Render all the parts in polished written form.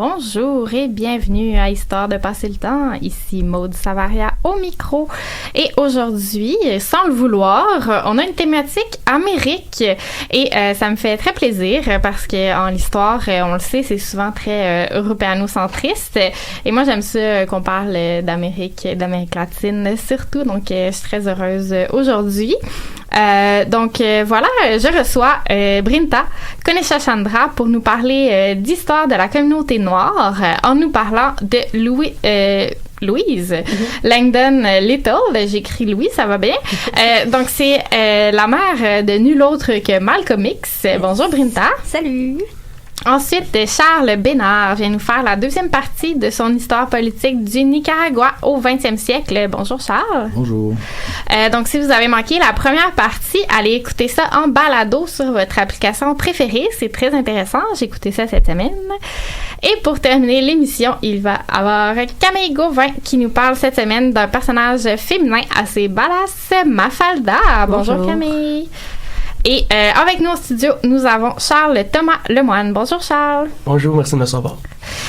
Bonjour et bienvenue à Histoire de passer le temps. Ici Maude Savaria au micro. Et aujourd'hui, sans le vouloir, on a une thématique Amérique. Et ça me fait très plaisir parce qu'en l'histoire, on le sait, c'est souvent très européano-centriste. Et moi, j'aime ça qu'on parle d'Amérique latine surtout. Donc, je suis très heureuse aujourd'hui. Donc voilà, je reçois Brinta Conesha-Chandra pour nous parler d'histoire de la communauté noire en nous parlant de Louise Langdon Little. J'écris Louis, ça va bien. Donc c'est la mère de nul autre que Malcolm X. Bonjour Brinta. Salut. Ensuite, Charles Bénard vient nous faire la deuxième partie de son histoire politique du Nicaragua au 20e siècle. Bonjour Charles. Bonjour. Donc, si vous avez manqué la première partie, allez écouter ça en balado sur votre application préférée. C'est très intéressant. J'ai écouté ça cette semaine. Et pour terminer l'émission, il va y avoir Camille Gauvin qui nous parle cette semaine d'un personnage féminin assez badass, Mafalda. Bonjour Camille. Et avec nous au studio, nous avons Charles Thomas Lemoine. Bonjour Charles. Bonjour, merci de me recevoir.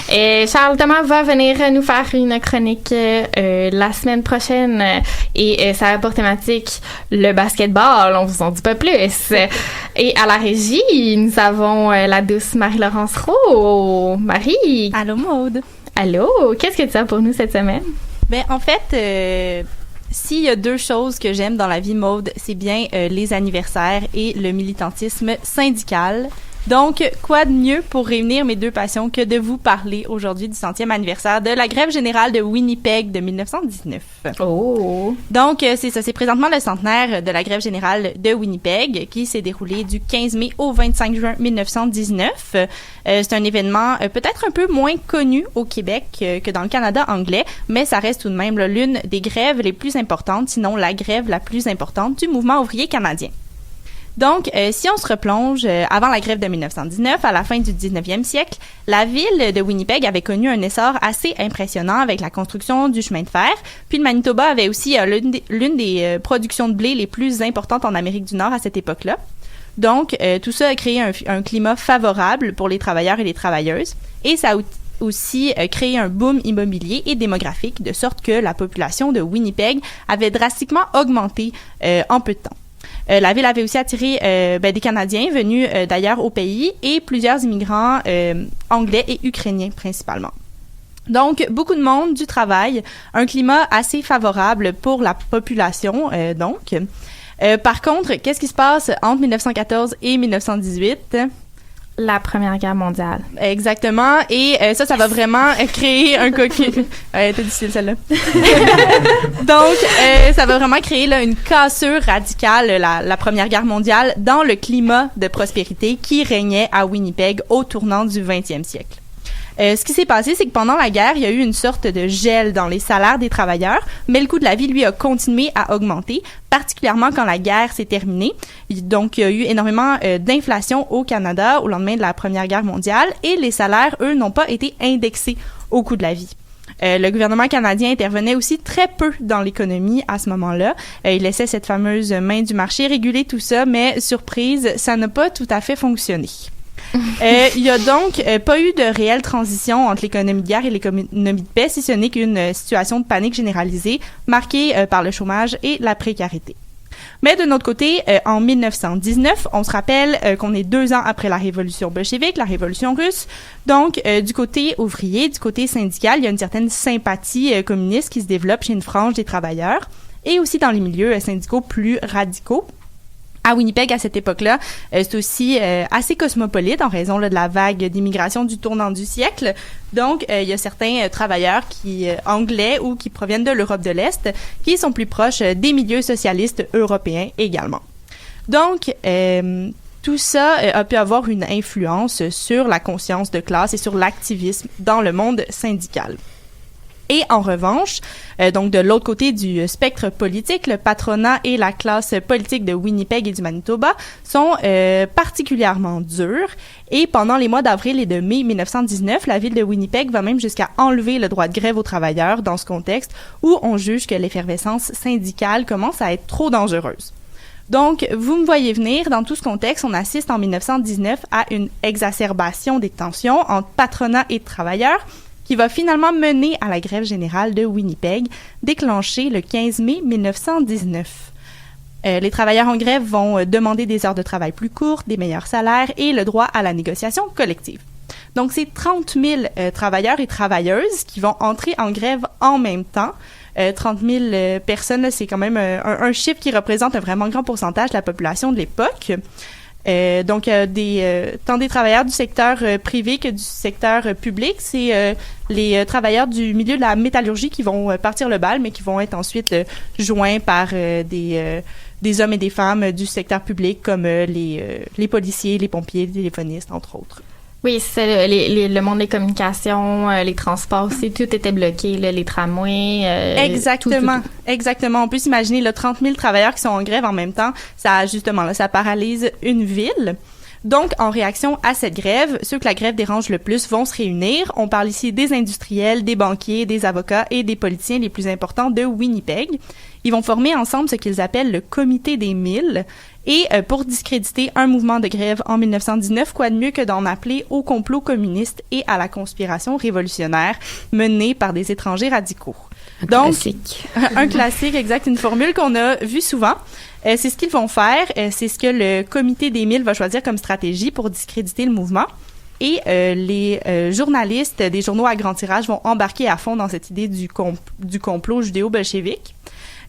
Et Charles Thomas va venir nous faire une chronique la semaine prochaine et ça a pour thématique le basketball. On vous en dit pas plus. Et à la régie, nous avons la douce Marie-Laurence Roux. Marie. Allô Maude. Allô. Qu'est-ce que tu as pour nous cette semaine? Ben en fait, s'il y a deux choses que j'aime dans la vie Maude, c'est bien les anniversaires et le militantisme syndical. Donc, quoi de mieux pour réunir mes deux passions que de vous parler aujourd'hui du 100e anniversaire de la grève générale de Winnipeg de 1919. Oh! Donc, c'est ça, c'est présentement le centenaire de la grève générale de Winnipeg qui s'est déroulé du 15 mai au 25 juin 1919. C'est un événement peut-être un peu moins connu au Québec que dans le Canada anglais, mais ça reste tout de même l'une des grèves les plus importantes, sinon la grève la plus importante du mouvement ouvrier canadien. Donc, si on se replonge avant la grève de 1919, à la fin du 19e siècle, la ville de Winnipeg avait connu un essor assez impressionnant avec la construction du chemin de fer. Puis le Manitoba avait aussi l'une des productions de blé les plus importantes en Amérique du Nord à cette époque-là. Donc, tout ça a créé un climat favorable pour les travailleurs et les travailleuses. Et ça a aussi créé un boom immobilier et démographique, de sorte que la population de Winnipeg avait drastiquement augmenté en peu de temps. La ville avait aussi attiré des Canadiens venus d'ailleurs au pays et plusieurs immigrants anglais et ukrainiens principalement. Donc, beaucoup de monde, du travail, un climat assez favorable pour la population, donc. Par contre, qu'est-ce qui se passe entre 1914 et 1918? La Première Guerre mondiale. Exactement. Et ça va vraiment créer un coquille. T'es difficile celle-là. Donc, ça va vraiment créer là, une cassure radicale, la Première Guerre mondiale, dans le climat de prospérité qui régnait à Winnipeg au tournant du 20e siècle. Ce qui s'est passé, c'est que pendant la guerre, il y a eu une sorte de gel dans les salaires des travailleurs, mais le coût de la vie, lui, a continué à augmenter, particulièrement quand la guerre s'est terminée. Donc, il y a eu énormément d'inflation au Canada au lendemain de la Première Guerre mondiale et les salaires, eux, n'ont pas été indexés au coût de la vie. Le gouvernement canadien intervenait aussi très peu dans l'économie à ce moment-là. Il laissait cette fameuse main du marché réguler tout ça, mais surprise, ça n'a pas tout à fait fonctionné. Il y a donc pas eu de réelle transition entre l'économie de guerre et l'économie de paix, si ce n'est qu'une situation de panique généralisée marquée par le chômage et la précarité. Mais de notre côté, en 1919, on se rappelle qu'on est 2 ans après la révolution bolchevique, la révolution russe. Donc, du côté ouvrier, du côté syndical, il y a une certaine sympathie communiste qui se développe chez une frange des travailleurs et aussi dans les milieux syndicaux plus radicaux. À Winnipeg, à cette époque-là, c'est aussi assez cosmopolite en raison là, de la vague d'immigration du tournant du siècle. Donc, il y a certains travailleurs anglais ou qui proviennent de l'Europe de l'Est qui sont plus proches des milieux socialistes européens également. Donc, tout ça a pu avoir une influence sur la conscience de classe et sur l'activisme dans le monde syndical. Et en revanche, donc de l'autre côté du spectre politique, le patronat et la classe politique de Winnipeg et du Manitoba sont particulièrement durs. Et pendant les mois d'avril et de mai 1919, la ville de Winnipeg va même jusqu'à enlever le droit de grève aux travailleurs dans ce contexte où on juge que l'effervescence syndicale commence à être trop dangereuse. Donc, vous me voyez venir, dans tout ce contexte, on assiste en 1919 à une exacerbation des tensions entre patronat et travailleurs qui va finalement mener à la grève générale de Winnipeg, déclenchée le 15 mai 1919. Les travailleurs en grève vont demander des heures de travail plus courtes, des meilleurs salaires et le droit à la négociation collective. Donc, c'est 30 000 travailleurs et travailleuses qui vont entrer en grève en même temps. 30 000 personnes, là, c'est quand même un chiffre qui représente un vraiment grand pourcentage de la population de l'époque. Donc, tant des travailleurs du secteur privé que du secteur public, c'est les travailleurs du milieu de la métallurgie qui vont partir le bal, mais qui vont être ensuite joints par des hommes et des femmes du secteur public, comme les policiers, les pompiers, les téléphonistes, entre autres. Oui, c'est le monde des communications, les transports aussi, tout était bloqué, là, les tramways. Exactement, tout. Exactement. On peut s'imaginer là, 30 000 travailleurs qui sont en grève en même temps. Ça, justement, là, ça paralyse une ville. Donc, en réaction à cette grève, ceux que la grève dérange le plus vont se réunir. On parle ici des industriels, des banquiers, des avocats et des politiciens les plus importants de Winnipeg. Ils vont former ensemble ce qu'ils appellent le Comité des 1000. Et pour discréditer un mouvement de grève en 1919, quoi de mieux que d'en appeler au complot communiste et à la conspiration révolutionnaire menée par des étrangers radicaux. Classique. Un classique, exact, une formule qu'on a vue souvent. C'est ce qu'ils vont faire, c'est ce que le Comité des 1000 va choisir comme stratégie pour discréditer le mouvement. Et les journalistes des journaux à grand tirage vont embarquer à fond dans cette idée du complot judéo-bolchevique.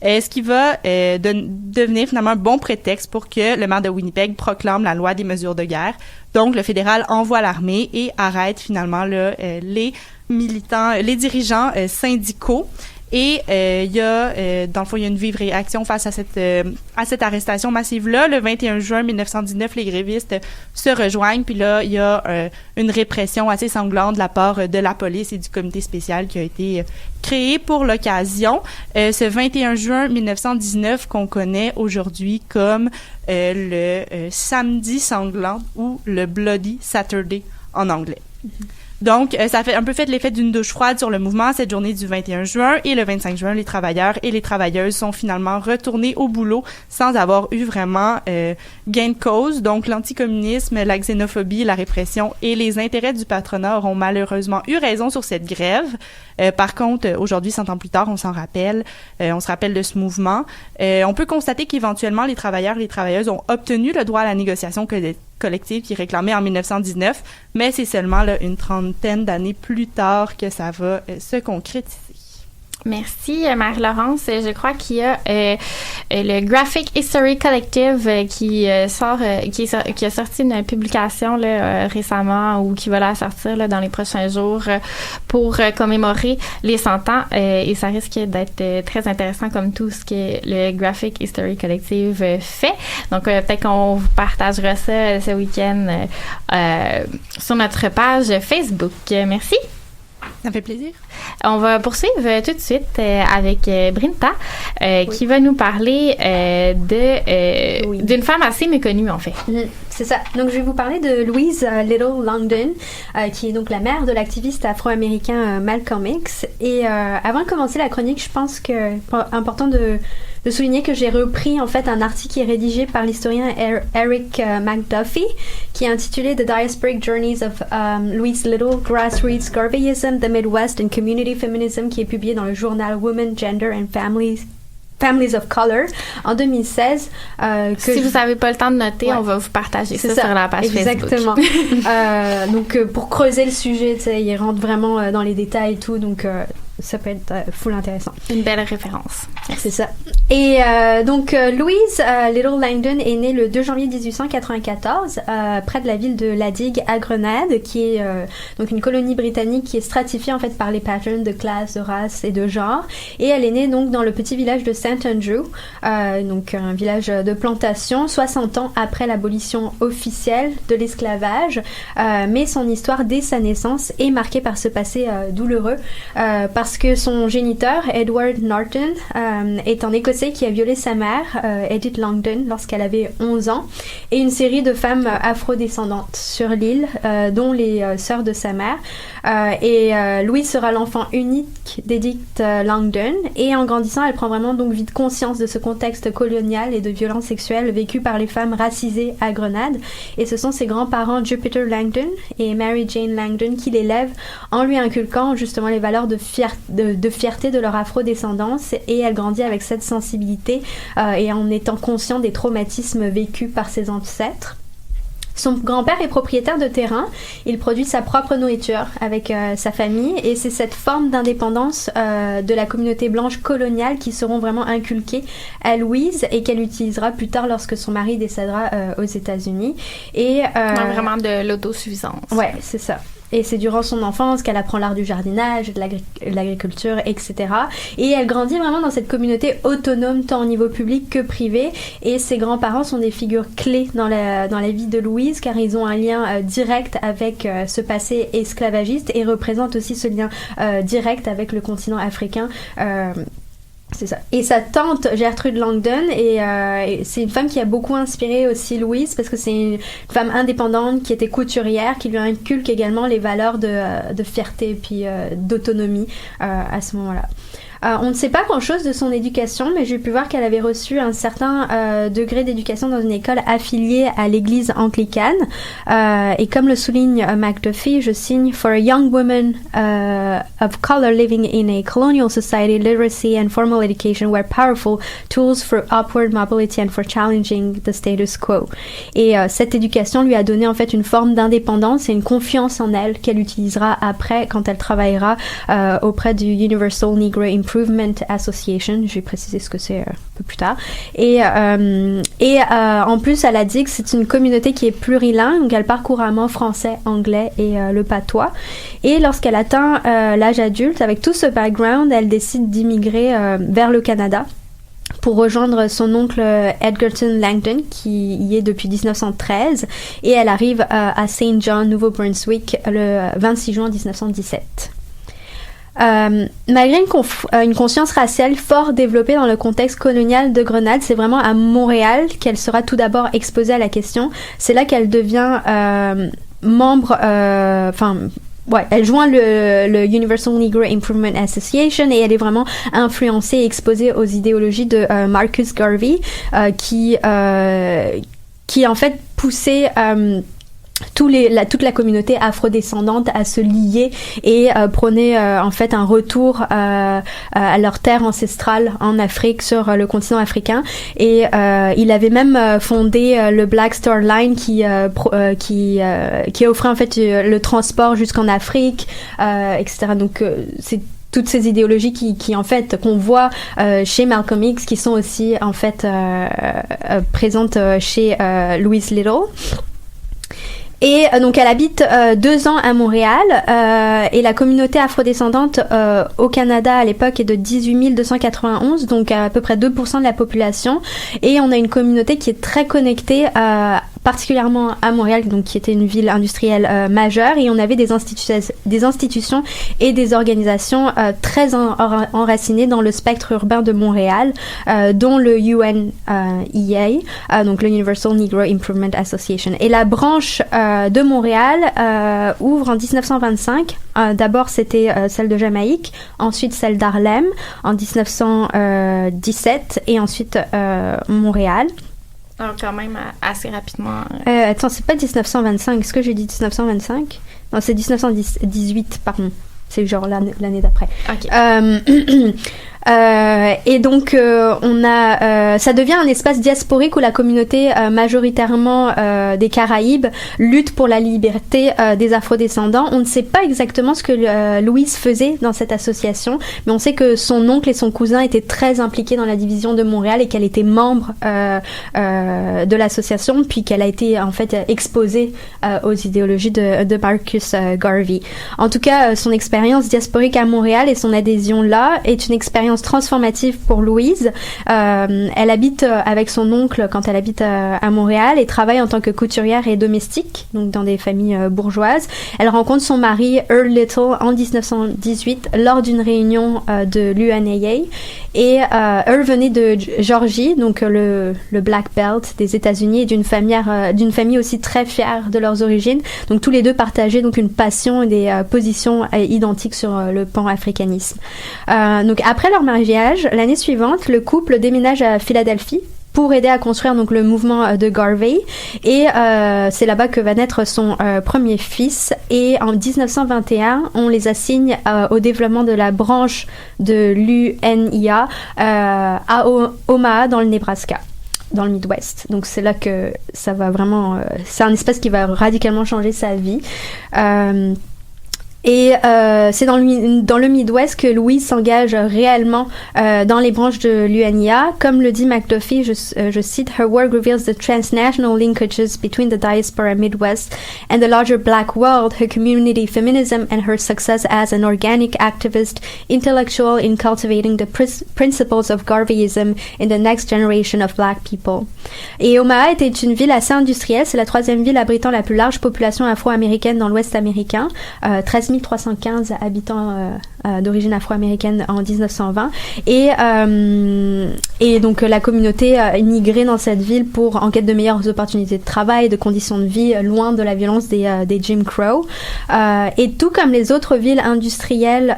Ce qui va devenir finalement un bon prétexte pour que le maire de Winnipeg proclame la loi des mesures de guerre. Donc, le fédéral envoie l'armée et arrête finalement là, les militants, les dirigeants syndicaux. Et il y a, dans le fond, il y a une vive réaction face à cette arrestation massive-là. Le 21 juin 1919, les grévistes se rejoignent. Puis là, il y a une répression assez sanglante de la part de la police et du comité spécial qui a été créé pour l'occasion. Ce 21 juin 1919 qu'on connaît aujourd'hui comme le samedi sanglant ou le Bloody Saturday en anglais. Mm-hmm. Donc, ça a un peu fait l'effet d'une douche froide sur le mouvement cette journée du 21 juin. Et le 25 juin, les travailleurs et les travailleuses sont finalement retournés au boulot sans avoir eu vraiment gain de cause. Donc, l'anticommunisme, la xénophobie, la répression et les intérêts du patronat auront malheureusement eu raison sur cette grève. Par contre, aujourd'hui, 100 ans plus tard, on s'en rappelle. On se rappelle de ce mouvement. On peut constater qu'éventuellement, les travailleurs et les travailleuses ont obtenu le droit à la négociation collective qui réclamait en 1919, mais c'est seulement là, une trentaine d'années plus tard que ça va se concrétiser. Merci, Marie-Laurence. Je crois qu'il y a le Graphic History Collective qui a sorti une publication là, récemment ou qui va la sortir là, dans les prochains jours pour commémorer les 100 ans et ça risque d'être très intéressant comme tout ce que le Graphic History Collective fait. Donc, peut-être qu'on vous partagera ça ce week-end sur notre page Facebook. Merci. Ça me fait plaisir. On va poursuivre tout de suite avec Brinta, qui va nous parler d'une femme assez méconnue, en fait. C'est ça. Donc, je vais vous parler de Louise Little Langdon, qui est donc la mère de l'activiste afro-américain Malcolm X. Et avant de commencer la chronique, je pense que c'est important de souligner que j'ai repris en fait un article qui est rédigé par l'historien Eric McDuffie, qui est intitulé The Diasporic Journeys of Louise Little, Grassroots Garveyism, the Midwest and Community Feminism, qui est publié dans le journal Women, Gender and Families of Color en 2016. Si vous n'avez pas le temps de noter, on va vous partager ça sur la page exactement. Facebook. Exactement. Donc, pour creuser le sujet, il rentre vraiment dans les détails et tout, donc ça peut être full intéressant. Une belle référence. C'est ça. Et donc, Louise Little Langdon est née le 2 janvier 1894 près de la ville de Ladigue à Grenade, qui est donc une colonie britannique qui est stratifiée en fait par les patterns de classe, de race et de genre. Et elle est née donc dans le petit village de St. Andrew, donc un village de plantation, 60 ans après l'abolition officielle de l'esclavage. Mais son histoire dès sa naissance est marquée par ce passé douloureux, parce parce que son géniteur, Edward Norton, est un Écossais qui a violé sa mère, Edith Langdon, lorsqu'elle avait 11 ans, et une série de femmes afrodescendantes sur l'île, dont les sœurs de sa mère. Louise sera l'enfant unique d'Edith Langdon, et en grandissant, elle prend vraiment donc vite conscience de ce contexte colonial et de violences sexuelles vécues par les femmes racisées à Grenade. Et ce sont ses grands-parents Jupiter Langdon et Mary Jane Langdon qui l'élèvent en lui inculquant justement les valeurs de fierté de leur afrodescendance, et elle grandit avec cette sensibilité et en étant conscient des traumatismes vécus par ses ancêtres. Son grand-père est propriétaire de terrain, il produit sa propre nourriture avec sa famille, et c'est cette forme d'indépendance de la communauté blanche coloniale qui seront vraiment inculquées à Louise et qu'elle utilisera plus tard lorsque son mari décédera aux États-Unis. Et vraiment de l'autosuffisance. Ouais, c'est ça. Et c'est durant son enfance qu'elle apprend l'art du jardinage, de l'agriculture, etc. Et elle grandit vraiment dans cette communauté autonome, tant au niveau public que privé. Et ses grands-parents sont des figures clés dans la vie de Louise, car ils ont un lien direct avec ce passé esclavagiste et représentent aussi ce lien direct avec le continent africain. C'est ça. Et sa tante Gertrude Langdon, et c'est une femme qui a beaucoup inspiré aussi Louise, parce que c'est une femme indépendante qui était couturière, qui lui inculque également les valeurs de fierté et puis d'autonomie à ce moment-là. On ne sait pas grand-chose de son éducation, mais j'ai pu voir qu'elle avait reçu un certain degré d'éducation dans une école affiliée à l'église anglicane. Et comme le souligne McDuffie, je signe « For a young woman of color living in a colonial society, literacy and formal education were powerful tools for upward mobility and for challenging the status quo. » Et cette éducation lui a donné en fait une forme d'indépendance et une confiance en elle qu'elle utilisera après quand elle travaillera auprès du Universal Negro Improvement Association. Je vais préciser ce que c'est un peu plus tard. Et en plus, elle a dit que c'est une communauté qui est plurilingue, donc elle parle couramment français, anglais et le patois. Et lorsqu'elle atteint l'âge adulte, avec tout ce background, elle décide d'immigrer vers le Canada pour rejoindre son oncle Edgerton Langdon, qui y est depuis 1913, et elle arrive à Saint John, Nouveau-Brunswick, le 26 juin 1917. Malgré une conscience raciale fort développée dans le contexte colonial de Grenade, c'est vraiment à Montréal qu'elle sera tout d'abord exposée à la question. C'est là qu'elle devient membre, elle joint le Universal Negro Improvement Association, et elle est vraiment influencée et exposée aux idéologies de Marcus Garvey, qui en fait poussait toute la communauté afrodescendante à se lier et prôner en fait un retour à leur terre ancestrale en Afrique, sur le continent africain. Et il avait même fondé le Black Star Line qui offrait en fait le transport jusqu'en Afrique, etc. Donc c'est toutes ces idéologies qui en fait qu'on voit chez Malcolm X, qui sont aussi en fait présentes chez Louise Little. Et donc elle habite 2 ans à Montréal, et la communauté afrodescendante au Canada à l'époque est de 18 291, donc à peu près 2% de la population, et on a une communauté qui est très connectée particulièrement à Montréal, donc qui était une ville industrielle majeure, et on avait des institutions et des organisations très enracinées dans le spectre urbain de Montréal, dont le UNEA, donc le Universal Negro Improvement Association. Et la branche de Montréal ouvre en 1925. D'abord, c'était celle de Jamaïque, ensuite celle d'Harlem en 1917, et ensuite Montréal. Alors, quand même, assez rapidement. Attends, c'est pas 1925. Est-ce que j'ai dit 1925? Non, c'est 1918, pardon. C'est genre l'année d'après. OK. Et donc on a ça devient un espace diasporique où la communauté majoritairement des Caraïbes lutte pour la liberté des afrodescendants. On ne sait pas exactement ce que Louise faisait dans cette association, mais on sait que son oncle et son cousin étaient très impliqués dans la division de Montréal, et qu'elle était membre de l'association, puis qu'elle a été en fait exposée aux idéologies de Marcus Garvey. En tout cas, son expérience diasporique à Montréal et son adhésion là est une expérience expérience transformative pour Louise. Elle habite avec son oncle quand elle habite à Montréal et travaille en tant que couturière et domestique, donc dans des familles bourgeoises. Elle rencontre son mari Earl Little en 1918 lors d'une réunion de l'UNAA et Earl venait de Georgie, donc le Black Belt des États-Unis, et d'une famille aussi très fière de leurs origines. Donc tous les deux partageaient donc une passion et des positions identiques sur le panafricanisme. Donc après leur mariage, l'année suivante, le couple déménage à Philadelphie pour aider à construire donc le mouvement de Garvey et c'est là-bas que va naître son premier fils et en 1921 on les assigne au développement de la branche de l'UNIA à Omaha dans le Nebraska, dans le Midwest. Donc c'est là que ça va vraiment c'est un espace qui va radicalement changer sa vie. Et c'est dans le Midwest que Louise s'engage réellement dans les branches de l'UNIA. Comme le dit McDuffie, je cite, « Her work reveals the transnational linkages between the diaspora Midwest and the larger black world, her community feminism and her success as an organic activist, intellectual in cultivating the principles of Garveyism in the next generation of black people. » Et Omaha était une ville assez industrielle. C'est la 3e ville abritant la plus large population afro-américaine dans l'Ouest américain. 13 315 habitants d'origine afro-américaine en 1920 et donc la communauté a immigré dans cette ville en quête de meilleures opportunités de travail, de conditions de vie loin de la violence des Jim Crow et tout comme les autres villes industrielles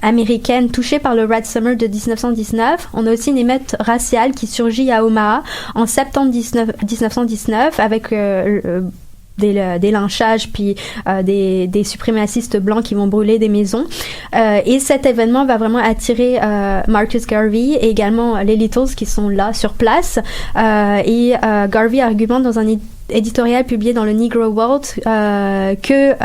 américaine touchée par le Red Summer de 1919. On a aussi une émeute raciale qui surgit à Omaha en septembre 1919 avec des lynchages puis des suprémacistes blancs qui vont brûler des maisons et cet événement va vraiment attirer Marcus Garvey et également les Littles qui sont là sur place et Garvey argumente dans un éditorial publié dans le Negro World que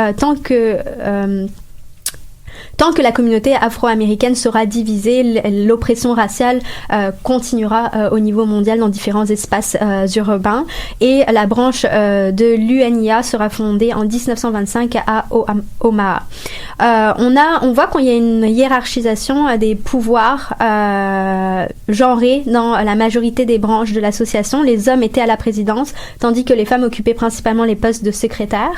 tant que la communauté afro-américaine sera divisée, l'oppression raciale continuera au niveau mondial dans différents espaces urbains et la branche de l'UNIA sera fondée en 1925 à Omaha. On voit qu'il y a une hiérarchisation des pouvoirs genrés dans la majorité des branches de l'association. Les hommes étaient à la présidence, tandis que les femmes occupaient principalement les postes de secrétaire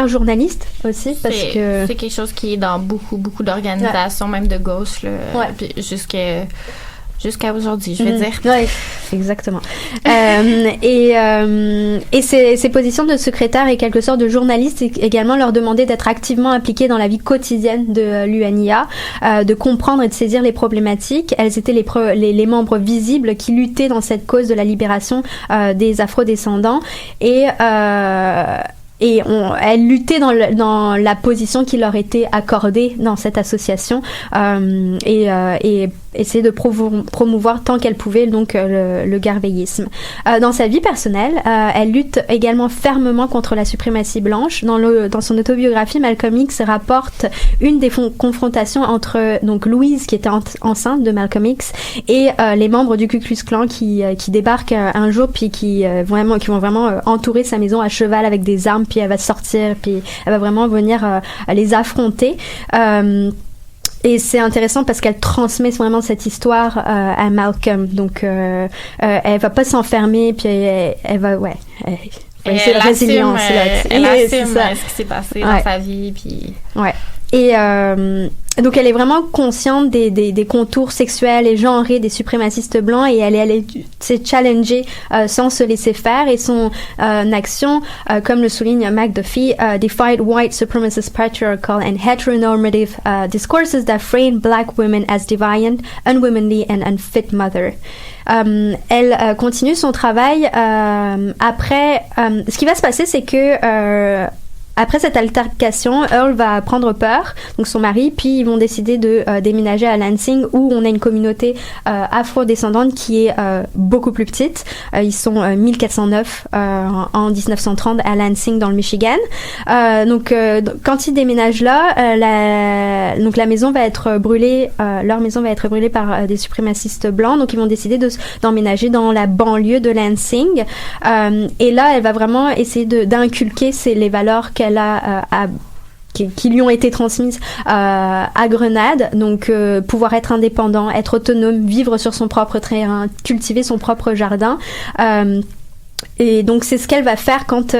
journaliste aussi, parce que c'est quelque chose qui est dans beaucoup d'organisations, même de gauche, là, puis jusqu'à aujourd'hui, je vais dire. Oui, exactement. Et ces positions de secrétaire et quelque sorte de journaliste également leur demandaient d'être activement impliquées dans la vie quotidienne de l'UNIA, de comprendre et de saisir les problématiques. Elles étaient les membres visibles qui luttaient dans cette cause de la libération des afrodescendants et elles luttaient dans la position qui leur était accordée dans cette association et essayer de promouvoir tant qu'elle pouvait donc le garveyisme. Dans sa vie personnelle, elle lutte également fermement contre la suprématie blanche. Dans son autobiographie, Malcolm X rapporte une des confrontations entre donc Louise qui était enceinte de Malcolm X et les membres du Ku Klux Klan qui débarquent un jour puis qui vont vraiment entourer sa maison à cheval avec des armes puis elle va sortir puis elle va vraiment venir les affronter. Et c'est intéressant parce qu'elle transmet vraiment cette histoire à Malcolm. Donc, elle va pas s'enfermer, puis elle va, elle résilience. Elle assume ce qui s'est passé dans sa vie, puis... Ouais. Et donc elle est vraiment consciente des contours sexuels et genrés des suprémacistes blancs et elle s'est challengée sans se laisser faire et son action, comme le souligne McDuffie, defied white supremacist patriarchal and heteronormative discourses that frame black women as deviant, unwomanly and unfit mother. Elle continue son travail après. Ce qui va se passer, c'est que après cette altercation, Earl va prendre peur, donc son mari, puis ils vont décider de déménager à Lansing où on a une communauté afro-descendante qui est beaucoup plus petite. Ils sont 1409 en 1930 à Lansing dans le Michigan. Donc quand ils déménagent là, donc la maison va être brûlée, leur maison va être brûlée par des suprémacistes blancs. Donc ils vont décider d'emménager dans la banlieue de Lansing. Et là, elle va vraiment essayer d'inculquer les valeurs qu'elle qui lui ont été transmises à Grenade. Donc, pouvoir être indépendant, être autonome, vivre sur son propre terrain, cultiver son propre jardin. Et donc, c'est ce qu'elle va faire quand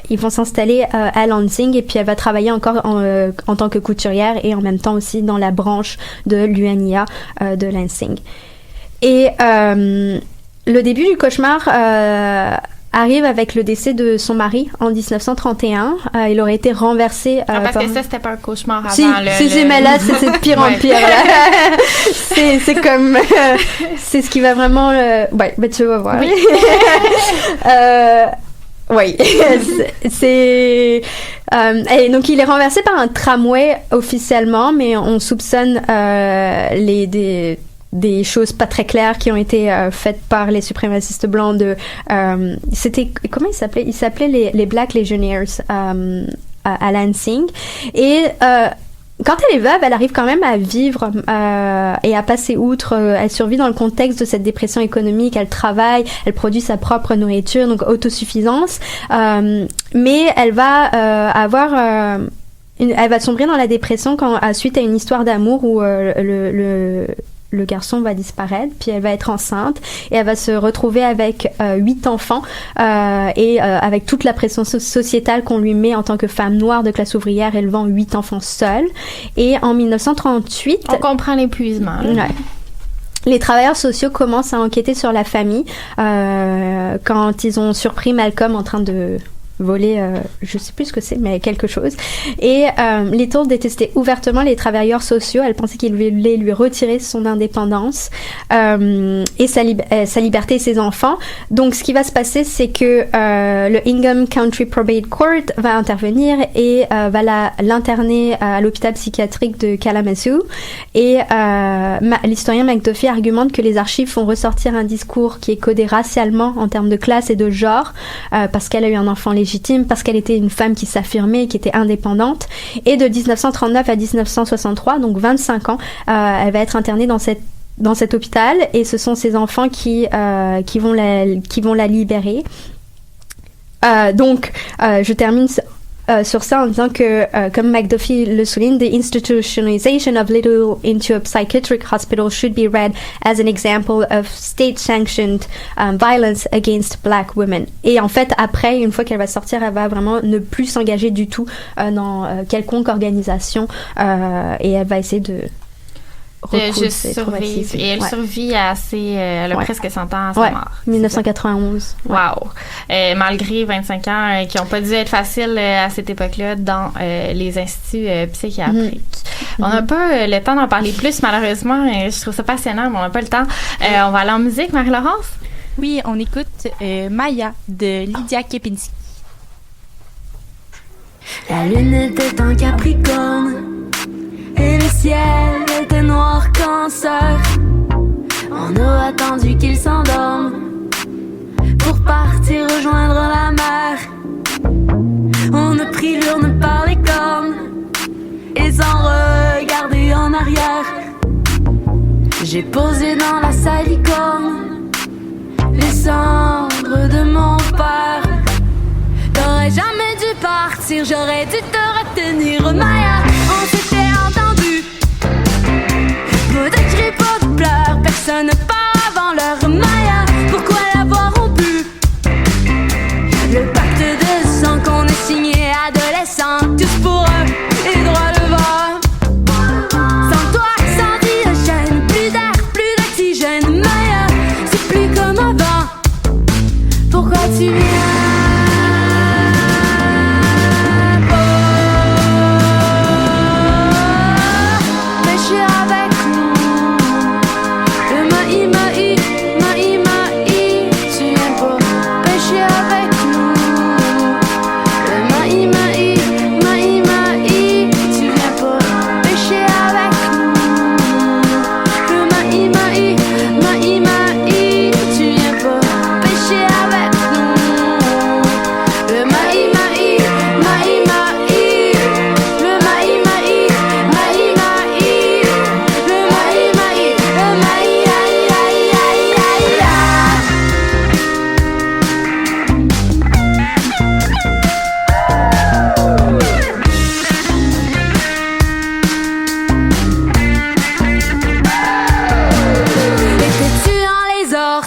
ils vont s'installer à Lansing. Et puis, elle va travailler encore en tant que couturière et en même temps aussi dans la branche de l'UNIA de Lansing. Et le début du cauchemar arrive avec le décès de son mari en 1931. Il aurait été renversé. Parce que ça, c'était pas un cauchemar avant. Si, mais là, c'est de pire en pire. Là. c'est comme... c'est ce qui va vraiment... Ouais, ben tu vas voir. Oui. Oui, et donc il est renversé par un tramway officiellement, mais on soupçonne des choses pas très claires qui ont été faites par les suprémacistes blancs c'était comment ils s'appelaient? Ils s'appelaient les Black Legionnaires à Lansing. Et quand elle est veuve, elle arrive quand même à vivre et à passer outre. Elle survit dans le contexte de cette dépression économique. Elle travaille, elle produit sa propre nourriture, donc autosuffisance. Mais elle va elle va sombrer dans la dépression suite à une histoire d'amour où le garçon va disparaître, puis elle va être enceinte et elle va se retrouver avec 8 enfants et avec toute la pression sociétale qu'on lui met en tant que femme noire de classe ouvrière élevant 8 enfants seuls. Et en 1938... On comprend l'épuisement. Ouais. Les travailleurs sociaux commencent à enquêter sur la famille quand ils ont surpris Malcolm en train de voler, je sais plus ce que c'est, mais quelque chose. Et Little détestait ouvertement les travailleurs sociaux. Elle pensait qu'il voulait lui retirer son indépendance et sa liberté et ses enfants. Donc, ce qui va se passer, c'est que le Ingham County Probate Court va intervenir et va l'interner à l'hôpital psychiatrique de Kalamazoo. Et l'historien McDuffie argumente que les archives font ressortir un discours qui est codé racialement en termes de classe et de genre, parce qu'elle a eu un enfant légitime, parce qu'elle était une femme qui s'affirmait, qui était indépendante. Et de 1939 à 1963, donc 25 ans, elle va être internée dans cet hôpital, et ce sont ses enfants qui vont la libérer. Donc, je termine sur ça en disant que, comme McDuffie le souligne, the institutionalization of Little into a psychiatric hospital should be read as an example of state-sanctioned violence against black women. Et en fait, après, une fois qu'elle va sortir, elle va vraiment ne plus s'engager du tout dans quelconque organisation et elle va essayer de juste survivre. Et elle survit elle a presque 100 ans à sa mort. 1991. Wow. Malgré 25 ans qui n'ont pas dû être faciles à cette époque-là dans les instituts psychiatriques. On n'a pas le temps d'en parler plus, malheureusement. Je trouve ça passionnant, mais on n'a pas le temps. On va aller en musique, Marie-Laurence? Oui, on écoute Maya de Lydia Kepinski. La lune était en Capricorne et le ciel était noir cancer. On a attendu qu'il s'endorme pour partir rejoindre la mer. On a pris l'urne par les cornes et sans regarder en arrière, j'ai posé dans la salicorne les cendres de mon père. T'aurais jamais dû partir, j'aurais dû te retenir, Maya. On s'était entendu, pas de cris, pas de pleurs, personne ne part avant l'heure, Maya. Pourquoi l'avoir rompu? Le pacte de sang qu'on a signé adolescent, tous pour eux et droit devant. Sans toi, sans diogène, plus d'air, plus d'oxygène, Maya. C'est plus comme avant. Pourquoi tu viens? Avec nous, le maï,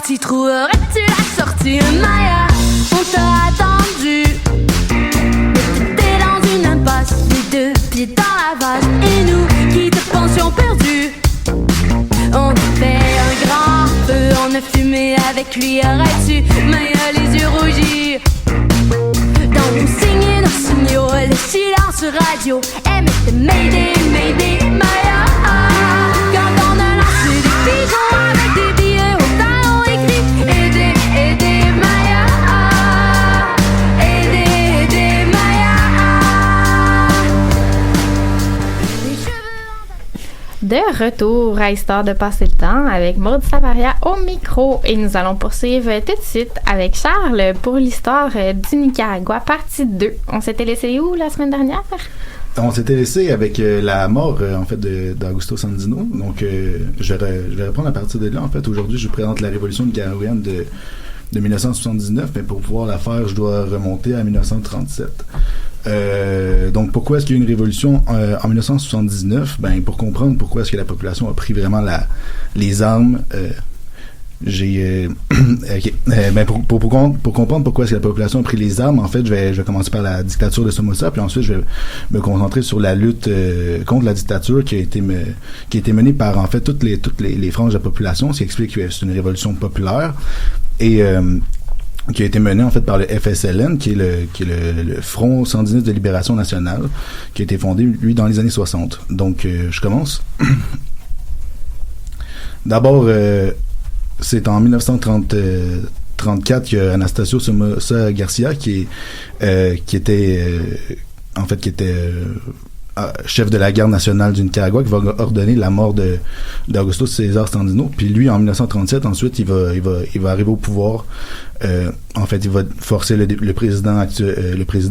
parti, trouverais-tu la sortie? Maya, on t'a attendu. T'es dans une impasse, les deux pieds dans la vase. Et nous qui te pensions perdus, on a fait un grand feu, on a fumé avec lui, aurais-tu? Maya, les yeux rougis. Dans nos signes et nos signaux, le silence radio émettait Mayday, Mayday, Maya. Quand on a lancé des pigeons avec des billets au talon écrit aidez, aidez, Maya. Aidez, aidez, Maya. De retour à Histoire de passer le temps avec Maud Savaria au micro et nous allons poursuivre tout de suite avec Charles pour l'histoire du Nicaragua, partie 2. On s'était laissé où la semaine dernière? On s'était laissé avec la mort en fait d'Augusto Sandino. Donc je vais reprendre à partir de là. En fait, aujourd'hui, je vous présente la révolution nicaraguayenne de 1979, mais pour pouvoir la faire, je dois remonter à 1937. Donc pourquoi est-ce qu'il y a eu une révolution en 1979? Ben pour comprendre pourquoi est-ce que la population a pris vraiment les armes. Ben pour comprendre pourquoi est-ce que la population a pris les armes, en fait, je vais commencer par la dictature de Somoza, puis ensuite je vais me concentrer sur la lutte contre la dictature qui a été menée par en fait toutes les franges de la population, ce qui explique que c'est une révolution populaire et qui a été menée en fait par le FSLN, qui est le Front sandiniste de libération nationale, qui a été fondé lui dans les années 60. Donc je commence. D'abord c'est en 1934 qu'il y a Anastasio Somoza Garcia qui était chef de la garde nationale du Nicaragua, qui va ordonner la mort d'Augusto César Sandino. Puis lui, en 1937, ensuite, il va arriver au pouvoir. En fait, il va forcer le président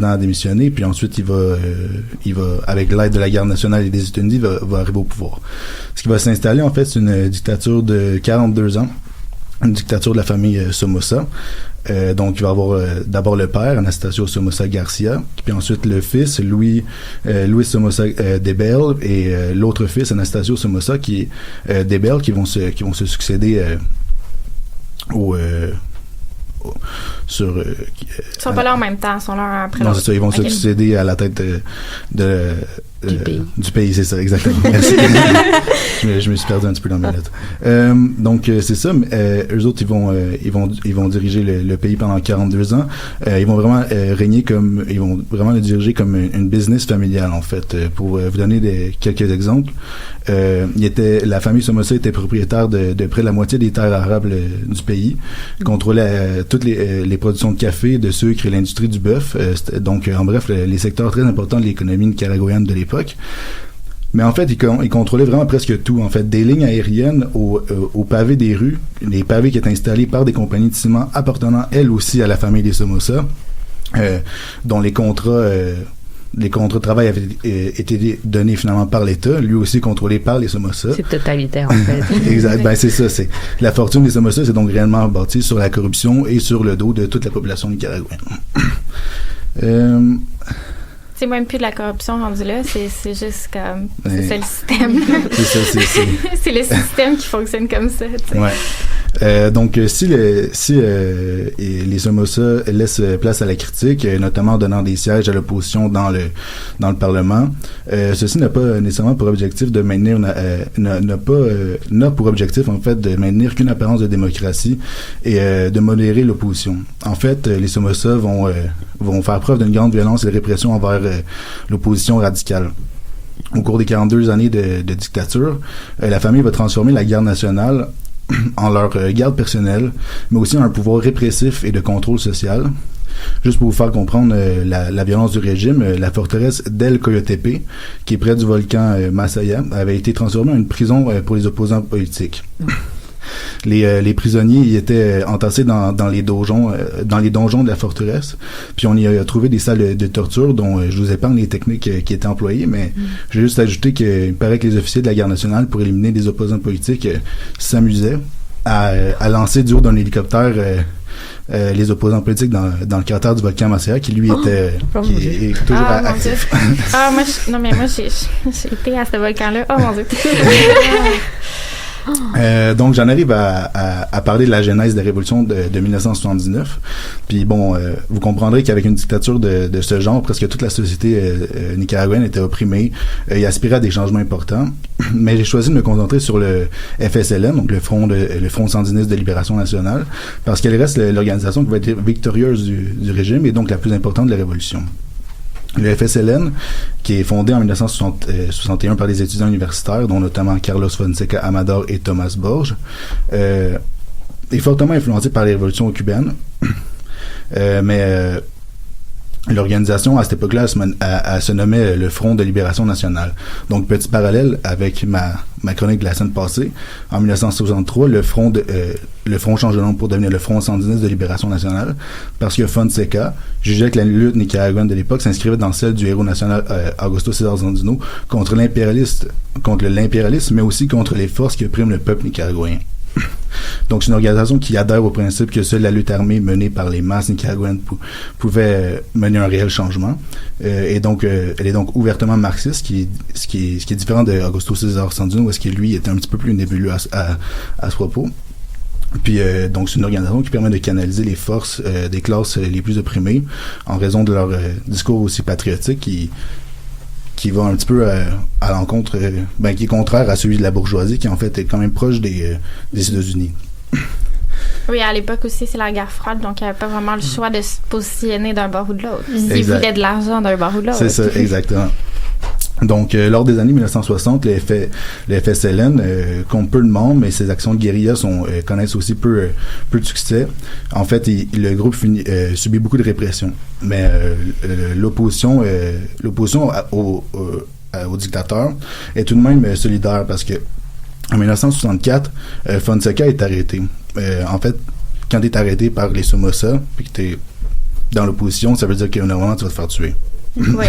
à démissionner. Puis ensuite, il va avec l'aide de la garde nationale et des États-Unis, va arriver au pouvoir. Ce qui va s'installer, en fait, c'est une dictature de 42 ans. Une dictature de la famille Somoza. Donc, il va avoir d'abord le père, Anastasio Somoza Garcia, puis ensuite le fils, Luis Somoza Debel, et l'autre fils, Anastasio Somoza, qui est Debel, qui vont se succéder Ils sont pas là en même temps, ils sont là après l'autre. Non, c'est ça, ils vont se succéder à la tête du pays, c'est ça, exactement. Merci. je me suis perdu un petit peu dans mes lettres. Donc c'est ça, eux autres ils vont diriger le pays pendant 42 ans. Ils vont vraiment le diriger comme une business familiale en fait. Pour vous donner quelques exemples, la famille Somoza était propriétaire de près de la moitié des terres arables du pays, contrôlait toutes les productions de café, de sucre et l'industrie du bœuf. Donc en bref, les secteurs très importants de l'économie nicaraguayenne de l'époque. Mais en fait, ils contrôlaient vraiment presque tout. En fait, des lignes aériennes au pavé des rues, les pavés qui étaient installés par des compagnies de ciment appartenant elles aussi à la famille des Somoza, dont les contrats de travail avaient été donnés finalement par l'État, lui aussi contrôlé par les Somoza. C'est totalitaire en fait. Exact. Ben c'est ça. C'est la fortune des Somoza, c'est donc réellement bâtie sur la corruption et sur le dos de toute la population nicaraguayenne. C'est même plus de la corruption rendue là, c'est juste comme c'est ça le système. C'est ça, c'est le système qui fonctionne comme ça. T'sais. Ouais. Donc si les Somoza laissent place à la critique, notamment en donnant des sièges à l'opposition dans le Parlement, ceci n'a pas nécessairement pour objectif de maintenir n'a pour objectif en fait de maintenir qu'une apparence de démocratie et de modérer l'opposition. En fait, les Somoza vont faire preuve d'une grande violence et de répression envers l'opposition radicale. Au cours des 42 années de dictature, la famille va transformer la garde nationale en leur garde personnelle, mais aussi en un pouvoir répressif et de contrôle social. Juste pour vous faire comprendre la violence du régime, la forteresse d'El Coyotepe, qui est près du volcan Masaya, avait été transformée en une prison pour les opposants politiques. Les prisonniers y étaient entassés dans les donjons de la forteresse, puis on y a trouvé des salles de torture dont je vous épargne les techniques qui étaient employées, mais je vais juste ajouter qu'il paraît que les officiers de la garde nationale, pour éliminer des opposants politiques, s'amusaient à lancer du haut d'un hélicoptère les opposants politiques dans le cratère du volcan Masaya, qui lui est toujours actif. Moi j'ai été à ce volcan-là. Oh mon Dieu. Donc, j'en arrive à parler de la genèse de la révolution de 1979. Puis bon, vous comprendrez qu'avec une dictature de ce genre, presque toute la société nicaraguayenne était opprimée et aspirait à des changements importants. Mais j'ai choisi de me concentrer sur le FSLN, donc le Front sandiniste de libération nationale, parce qu'elle reste l'organisation qui va être victorieuse du régime et donc la plus importante de la révolution. Le FSLN, qui est fondé en 1961 par des étudiants universitaires, dont notamment Carlos Fonseca Amador et Thomas Borges, est fortement influencé par les révolutions cubaines. Mais l'organisation, à cette époque-là, elle se nommait le Front de libération nationale. Donc, petit parallèle avec ma chronique de la semaine passée, en 1963, le Front change de nom pour devenir le Front sandiniste de libération nationale, parce que Fonseca jugeait que la lutte nicaraguayenne de l'époque s'inscrivait dans celle du héros national Augusto César Sandino contre l'impérialisme, mais aussi contre les forces qui oppriment le peuple nicaraguayen. Donc, c'est une organisation qui adhère au principe que seule la lutte armée menée par les masses nicaraguayennes pouvait mener un réel changement. Et donc, elle est donc ouvertement marxiste, ce qui est différent de Augusto César Sandino, parce que lui était un petit peu plus nébuleux à ce propos. Puis, donc, c'est une organisation qui permet de canaliser les forces des classes les plus opprimées en raison de leur discours aussi patriotique qui va un petit peu à l'encontre, qui est contraire à celui de la bourgeoisie, qui en fait est quand même proche des États-Unis. Oui, à l'époque aussi, c'est la guerre froide, donc il n'y avait pas vraiment le choix de se positionner d'un bord ou de l'autre. Ils voulaient de l'argent d'un bord ou de l'autre. C'est ça, exactement. Donc, lors des années 1960, le FSLN compte peu de membres, mais ses actions de guérilla connaissent aussi peu de succès. En fait, le groupe subit beaucoup de répression, mais l'opposition au dictateur est tout de même solidaire, parce que en 1964, Fonseca est arrêté. En fait, quand tu es arrêté par les Somoza, puis que tu es dans l'opposition, ça veut dire que normalement tu vas te faire tuer. Oui.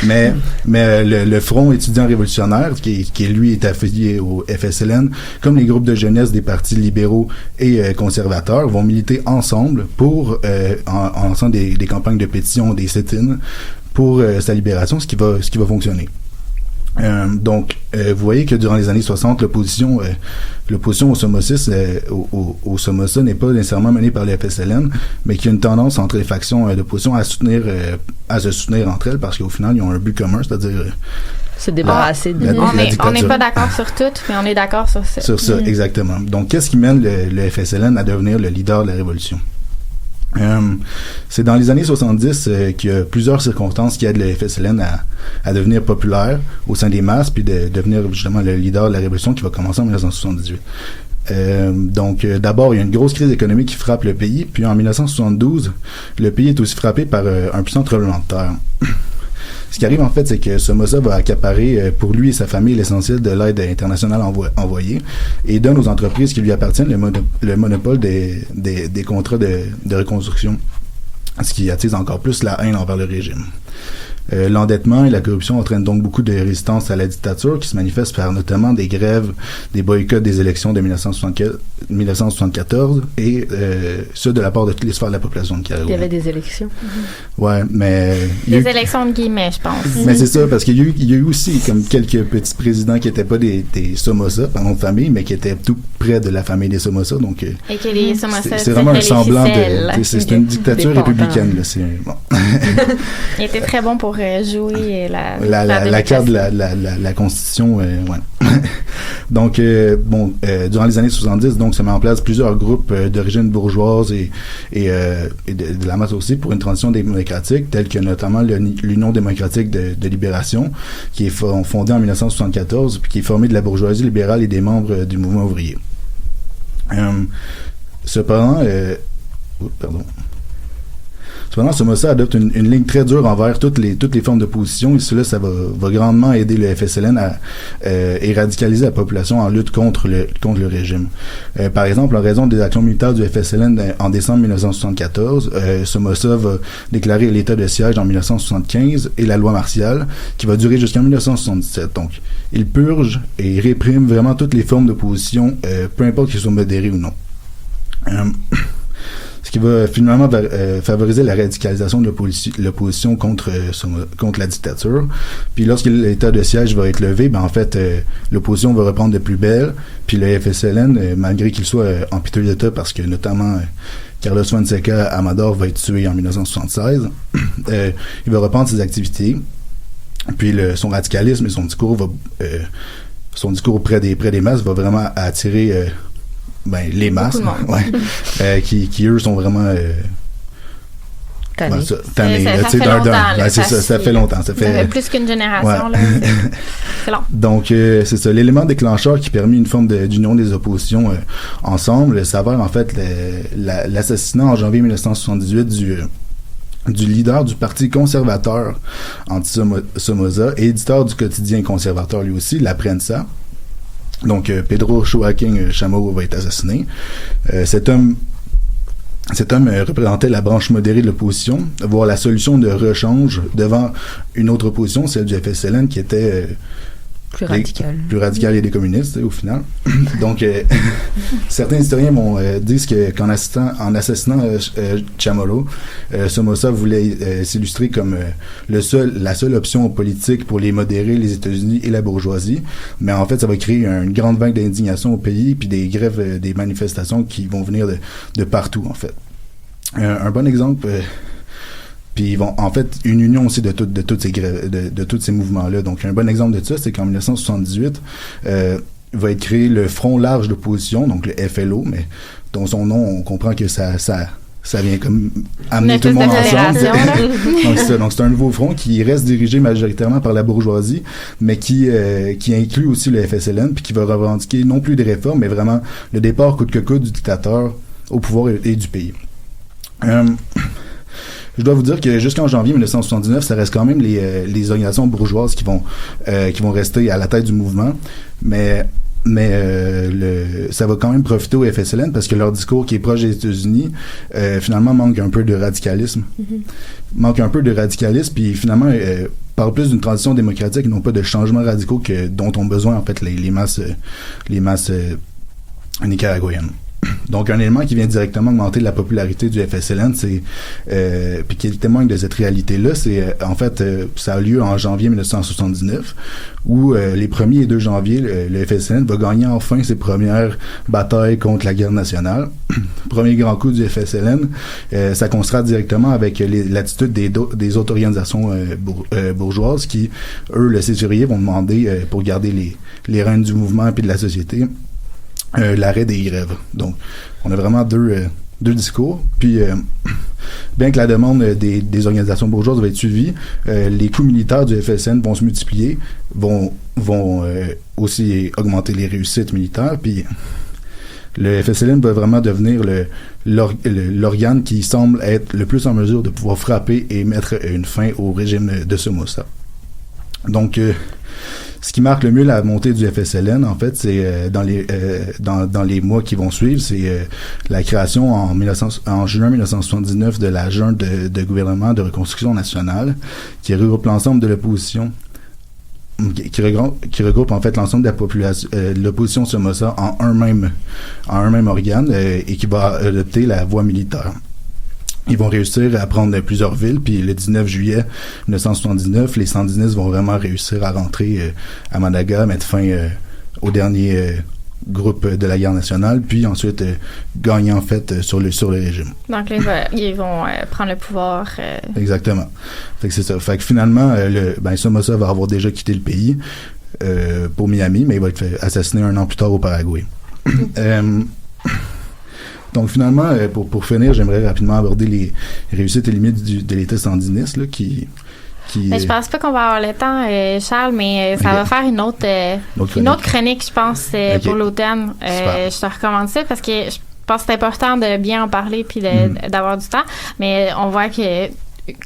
mais le Front étudiant révolutionnaire, qui lui est affilié au FSLN, comme les groupes de jeunesse des partis libéraux et conservateurs, vont militer ensemble pour en lançant des campagnes de pétition, des sit-ins pour sa libération, ce qui va fonctionner. Donc, vous voyez que durant les années 60, l'opposition au Somoza n'est pas nécessairement menée par le FSLN, mais qu'il y a une tendance entre les factions d'opposition à se soutenir entre elles, parce qu'au final, ils ont un but commun, c'est-à-dire se débarrasser de on n'est pas d'accord sur tout, mais on est d'accord sur ça. Sur ça, exactement. Donc, qu'est-ce qui mène le FSLN à devenir le leader de la révolution? C'est dans les années 70 qu'il y a plusieurs circonstances qui aident le FSLN à devenir populaire au sein des masses, puis de devenir justement le leader de la révolution qui va commencer en 1978. Donc, d'abord, il y a une grosse crise économique qui frappe le pays, puis en 1972, le pays est aussi frappé par un puissant tremblement de terre. Ce qui arrive, en fait, c'est que Somoza va accaparer pour lui et sa famille l'essentiel de l'aide internationale envoyée et donne aux entreprises qui lui appartiennent le monopole des contrats de reconstruction, ce qui attise encore plus la haine envers le régime. L'endettement et la corruption entraînent donc beaucoup de résistance à la dictature qui se manifeste par notamment des grèves, des boycotts des élections de 1974 et ceux de la part de toutes les sphères de la population de Nicaragua. Il y avait des élections. Ouais, mais... Des élections de guillemets, je pense. Mais c'est ça, parce qu'il y a eu aussi comme quelques petits présidents qui n'étaient pas des Somoza, par nom de famille, mais qui étaient tout près de la famille des Somoza, donc... Et que les Somoza, c'est vraiment un semblant de... C'est une dictature républicaine, là, c'est... Bon. Il était très bon pour jouer la carte de la Constitution, ouais. Donc, durant les années 70, donc, se met en place plusieurs groupes d'origine bourgeoise et de la masse aussi pour une transition démocratique, telle que notamment l'Union démocratique de libération, qui est fondée en 1974, puis qui est formée de la bourgeoisie libérale et des membres du mouvement ouvrier. Cependant, Somoza adopte une ligne très dure envers toutes les formes d'opposition, et cela, ça va grandement aider le FSLN à radicaliser la population en lutte contre le régime. Par exemple, en raison des actions militaires du FSLN en décembre 1974, Somoza va déclarer l'état de siège en 1975 et la loi martiale, qui va durer jusqu'en 1977. Donc, il purge et réprime vraiment toutes les formes d'opposition, peu importe qu'elles soient modérées ou non. ce qui va finalement favoriser la radicalisation de l'opposition contre la dictature. Puis lorsque l'état de siège va être levé, ben en fait, l'opposition va reprendre de plus belle. Puis le FSLN, malgré qu'il soit en piteux d'état, parce que notamment Carlos Fonseca Amador va être tué en 1976, il va reprendre ses activités. Puis son radicalisme et son discours auprès des masses va vraiment attirer les masses, qui eux sont vraiment tannés. Ça fait longtemps. Ça fait plus qu'une génération. Là, c'est long. Donc, c'est ça. L'élément déclencheur qui permet une forme d'union des oppositions ensemble s'avère en fait l'assassinat en janvier 1978 du leader du Parti conservateur anti-Somoza et éditeur du quotidien conservateur lui aussi, La Prensa. Donc, Pedro Joaquín Chamorro va être assassiné. Cet homme représentait la branche modérée de l'opposition, voire la solution de rechange devant une autre opposition, celle du FSLN, qui était plus radical et des communistes, au final. Donc, certains historiens disent qu'en assassinant Chamorro, Somoza voulait s'illustrer comme la seule option politique pour les modérés, les États-Unis et la bourgeoisie. Mais en fait, ça va créer une grande vague d'indignation au pays, puis des grèves, des manifestations qui vont venir de partout, en fait. Un bon exemple... Puis ils vont, en fait, une union aussi de toutes ces grèves, de tous ces mouvements-là. Donc, un bon exemple de ça, c'est qu'en 1978, va être créé le Front large d'opposition, donc le FLO, mais dont son nom, on comprend que ça vient comme amener tout le monde ensemble. Donc, c'est un nouveau front qui reste dirigé majoritairement par la bourgeoisie, mais qui inclut aussi le FSLN, puis qui va revendiquer non plus des réformes, mais vraiment le départ coûte que coûte du dictateur au pouvoir et du pays. Je dois vous dire que jusqu'en janvier 1979, ça reste quand même les organisations bourgeoises qui vont rester à la tête du mouvement, mais ça va quand même profiter au FSLN parce que leur discours qui est proche des États-Unis finalement manque un peu de radicalisme. Puis finalement parle plus d'une transition démocratique et non pas de changements radicaux dont ont besoin en fait les masses nicaraguayennes. Donc, un élément qui vient directement augmenter la popularité du FSLN, puis qui témoigne de cette réalité-là, c'est en fait, ça a lieu en janvier 1979, où les 1er et 2 janvier, le FSLN va gagner enfin ses premières batailles contre la guerre nationale. Premier grand coup du FSLN, ça contraste directement avec l'attitude des autres organisations bourgeoises qui, eux, le 6 février, vont demander, pour garder les rênes du mouvement et de la société, l'arrêt des grèves. Donc, on a vraiment deux discours. Puis, bien que la demande des organisations bourgeoises va être suivie, les coups militaires du FSN vont se multiplier, vont aussi augmenter les réussites militaires. Puis, le FSLN va vraiment devenir l'organe qui semble être le plus en mesure de pouvoir frapper et mettre une fin au régime de Somoza. Donc, ce qui marque le mieux la montée du FSLN, en fait, c'est dans les mois qui vont suivre, c'est la création en juin 1979 de la Junte de gouvernement de reconstruction nationale, qui regroupe l'ensemble de l'opposition, qui regroupe en fait l'ensemble de la population, l'opposition Somoza en un même organe et qui va adopter la voie militaire. Ils vont réussir à prendre plusieurs villes, puis le 19 juillet 1979, les sandinistes vont vraiment réussir à rentrer à Madaga, mettre fin au dernier groupe de la guerre nationale, puis ensuite gagner en fait sur le régime. Donc là, ils vont prendre le pouvoir. Exactement. Fait que c'est ça. Fait que finalement, Somoza va avoir déjà quitté le pays pour Miami, mais il va être assassiné 1 an plus tard au Paraguay. Donc finalement, pour finir, j'aimerais rapidement aborder les réussites et limites de l'État sandiniste, là, qui mais je pense pas qu'on va avoir le temps, Charles, mais ça va faire une autre chronique, je pense, pour l'automne. Je te recommande ça parce que je pense que c'est important de bien en parler puis d'avoir du temps. Mais on voit que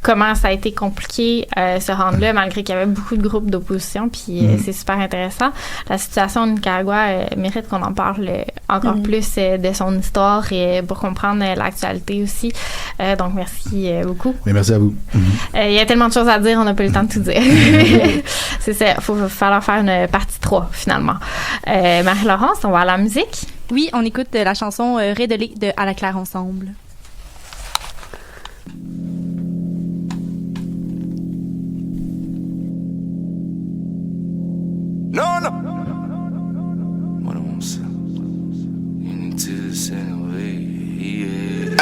comment ça a été compliqué se rendre là, malgré qu'il y avait beaucoup de groupes d'opposition, puis c'est super intéressant. La situation au Nicaragua mérite qu'on en parle encore plus de son histoire et pour comprendre l'actualité aussi. Donc, merci beaucoup. Mais merci à vous. Il y a tellement de choses à dire, on n'a pas eu le temps de tout dire. C'est ça, il va falloir faire une partie 3, finalement. Marie-Laurence, on va à la musique? Oui, on écoute la chanson Rédolé de À la claire ensemble.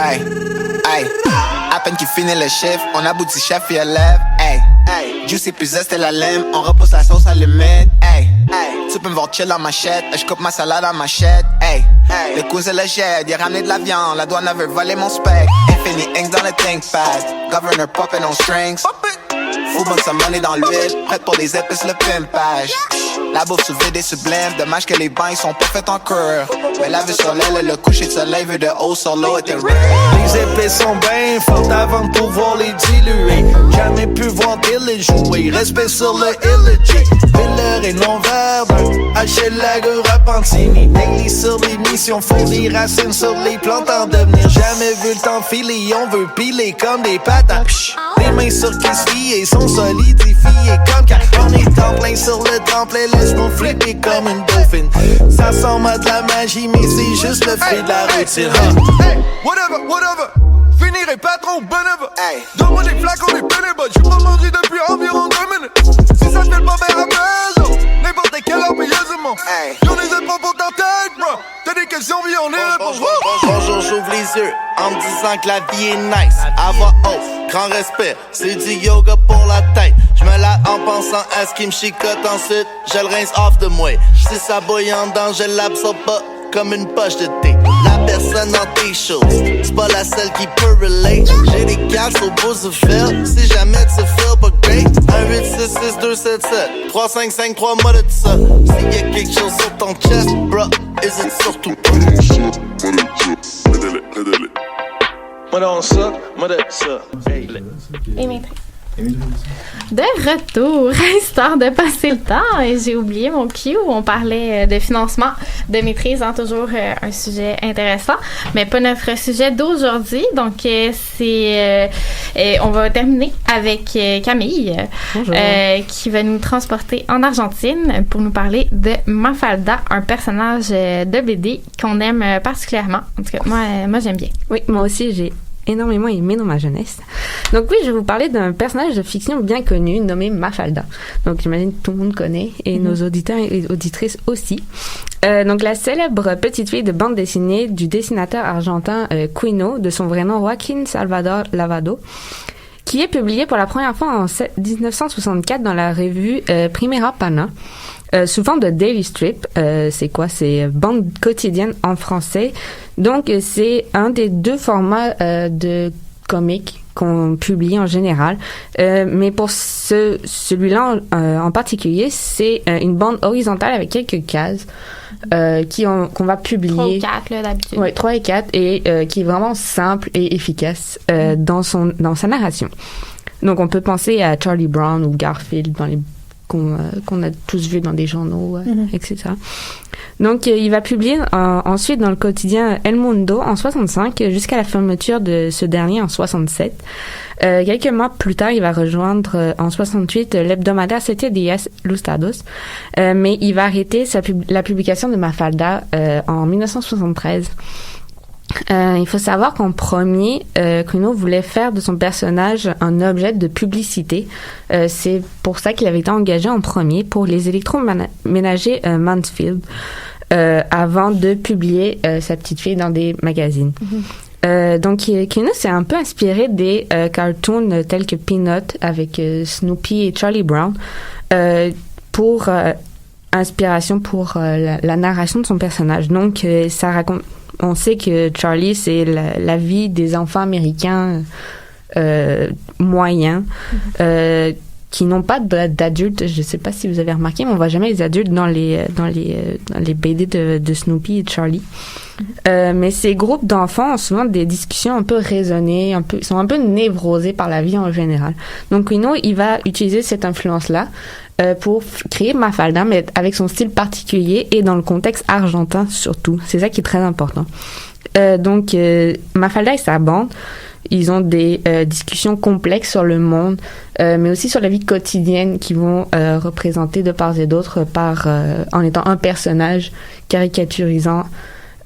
Hey, hey. À peine qu'il finit le chiffre, on aboutit chef et élève. Hey, hey. Juicy plus zeste et la lime, on repousse la sauce à limite. Hey, hey. Tu peux me voir chill en machette, je coupe ma salade en machette. Hey, hey. Le cousin le jette, il a ramené de la viande, la douane veut voler mon spec. Infinity Inks dans le ThinkPad, Governor poppin' on strings. Faut bonne sa money dans l'huile, prête pour les épices, le pimpage. La bouffe sous vide et sublime, dommage que les bains sont pas faits en cure. Mais la vue sur l'aile, le coucher de soleil vu de haut sur l'eau était rare. Les épices sont bien fortes avant de pouvoir les diluer. Jamais pu voir Billy jouer, respect sur le Illigy. Filler et non-verbe, H.L. Lager Rapantini. Daily sur les missions, faut des racines sur les plantes en devenir. Jamais vu le temps filer, on veut piler comme des patates. Les mains sur qui se fient sont solidifiées comme car on est en plein sur le tremplin. Laisse-nous flipper comme une dauphine. Ça semble à de la magie, mais c'est juste le fruit de la routine. Hey, whatever, whatever. Finirai pas trop bénévole. Hey. Donne-moi des flacons des bénévoles. J'ai pas mangé depuis environ 2 minutes. Si ça te fait pas faire à maison, n'importe quelle heure payeusement. Hey. Y'en les épreuves pour ta tête, bro. T'as des questions, viens, on est là pour vous. Bonjour, j'ouvre les yeux en me disant que la vie est nice. À voix haute, grand respect, c'est du yoga pour la tête. Je me lave en pensant à ce qui me chicote, ensuite je le rince off de moi. Si ça bouille en dedans, je l'absorbe pas comme une poche de thé. La personne en tes choses, c'est pas la seule qui peut relate. J'ai des caches au bout du fil, si jamais tu feel pas great. 1-866-277 3553, moi de ça. S'il y a quelque chose sur ton chest, bro, hésite surtout pas. Moi dans ça, moi de ça. Et maîtrise. De retour, histoire de passer le temps, et j'ai oublié mon cue où on parlait de financement de maîtrise, hein, toujours un sujet intéressant, mais pas notre sujet d'aujourd'hui. Donc on va terminer avec Camille, qui va nous transporter en Argentine pour nous parler de Mafalda, un personnage de BD qu'on aime particulièrement. En tout cas, moi j'aime bien. Oui, moi aussi j'ai énormément aimé dans ma jeunesse. Donc oui, je vais vous parler d'un personnage de fiction bien connu nommé Mafalda. Donc j'imagine que tout le monde connaît et nos auditeurs et auditrices aussi. Donc la célèbre petite fille de bande dessinée du dessinateur argentin Quino, de son vrai nom Joaquín Salvador Lavado, qui est publié pour la première fois en 1964 dans la revue Primera Pana. Sous forme de daily strip, c'est quoi? C'est bande quotidienne en français. Donc, c'est un des 2 formats de comics qu'on publie en général. Mais pour celui-là en particulier, c'est une bande horizontale avec quelques cases qu'on va publier. 3 ou 4, là, d'habitude. Oui, 3 et 4, et qui est vraiment simple et efficace dans sa narration. Donc, on peut penser à Charlie Brown ou Garfield dans les qu'on a tous vu dans des journaux, etc. Donc, il va publier ensuite dans le quotidien El Mundo en 65 jusqu'à la fermeture de ce dernier en 67. Quelques mois plus tard, il va rejoindre en 68 l'hebdomadaire 7 Días Lustrados, mais il va arrêter la publication de Mafalda en 1973. Il faut savoir qu'en premier, Quino voulait faire de son personnage un objet de publicité. C'est pour ça qu'il avait été engagé en premier pour les électroménagers Mansfield, avant de publier sa petite fille dans des magazines. Donc, Quino s'est un peu inspiré des cartoons tels que Peanut avec Snoopy et Charlie Brown pour inspiration pour la narration de son personnage. Donc, ça raconte. On sait que Charlie, c'est la vie des enfants américains moyens qui n'ont pas d'adultes. Je ne sais pas si vous avez remarqué, mais on ne voit jamais les adultes dans les BD de Snoopy et Charlie. Mais ces groupes d'enfants ont souvent des discussions un peu raisonnées, sont un peu névrosés par la vie en général. Donc, Quino, il va utiliser cette influence-là pour créer Mafalda, mais avec son style particulier et dans le contexte argentin surtout. C'est ça qui est très important. Donc, Mafalda et sa bande, ils ont des discussions complexes sur le monde, mais aussi sur la vie quotidienne qui vont représenter de part et d'autre en étant un personnage caricaturisant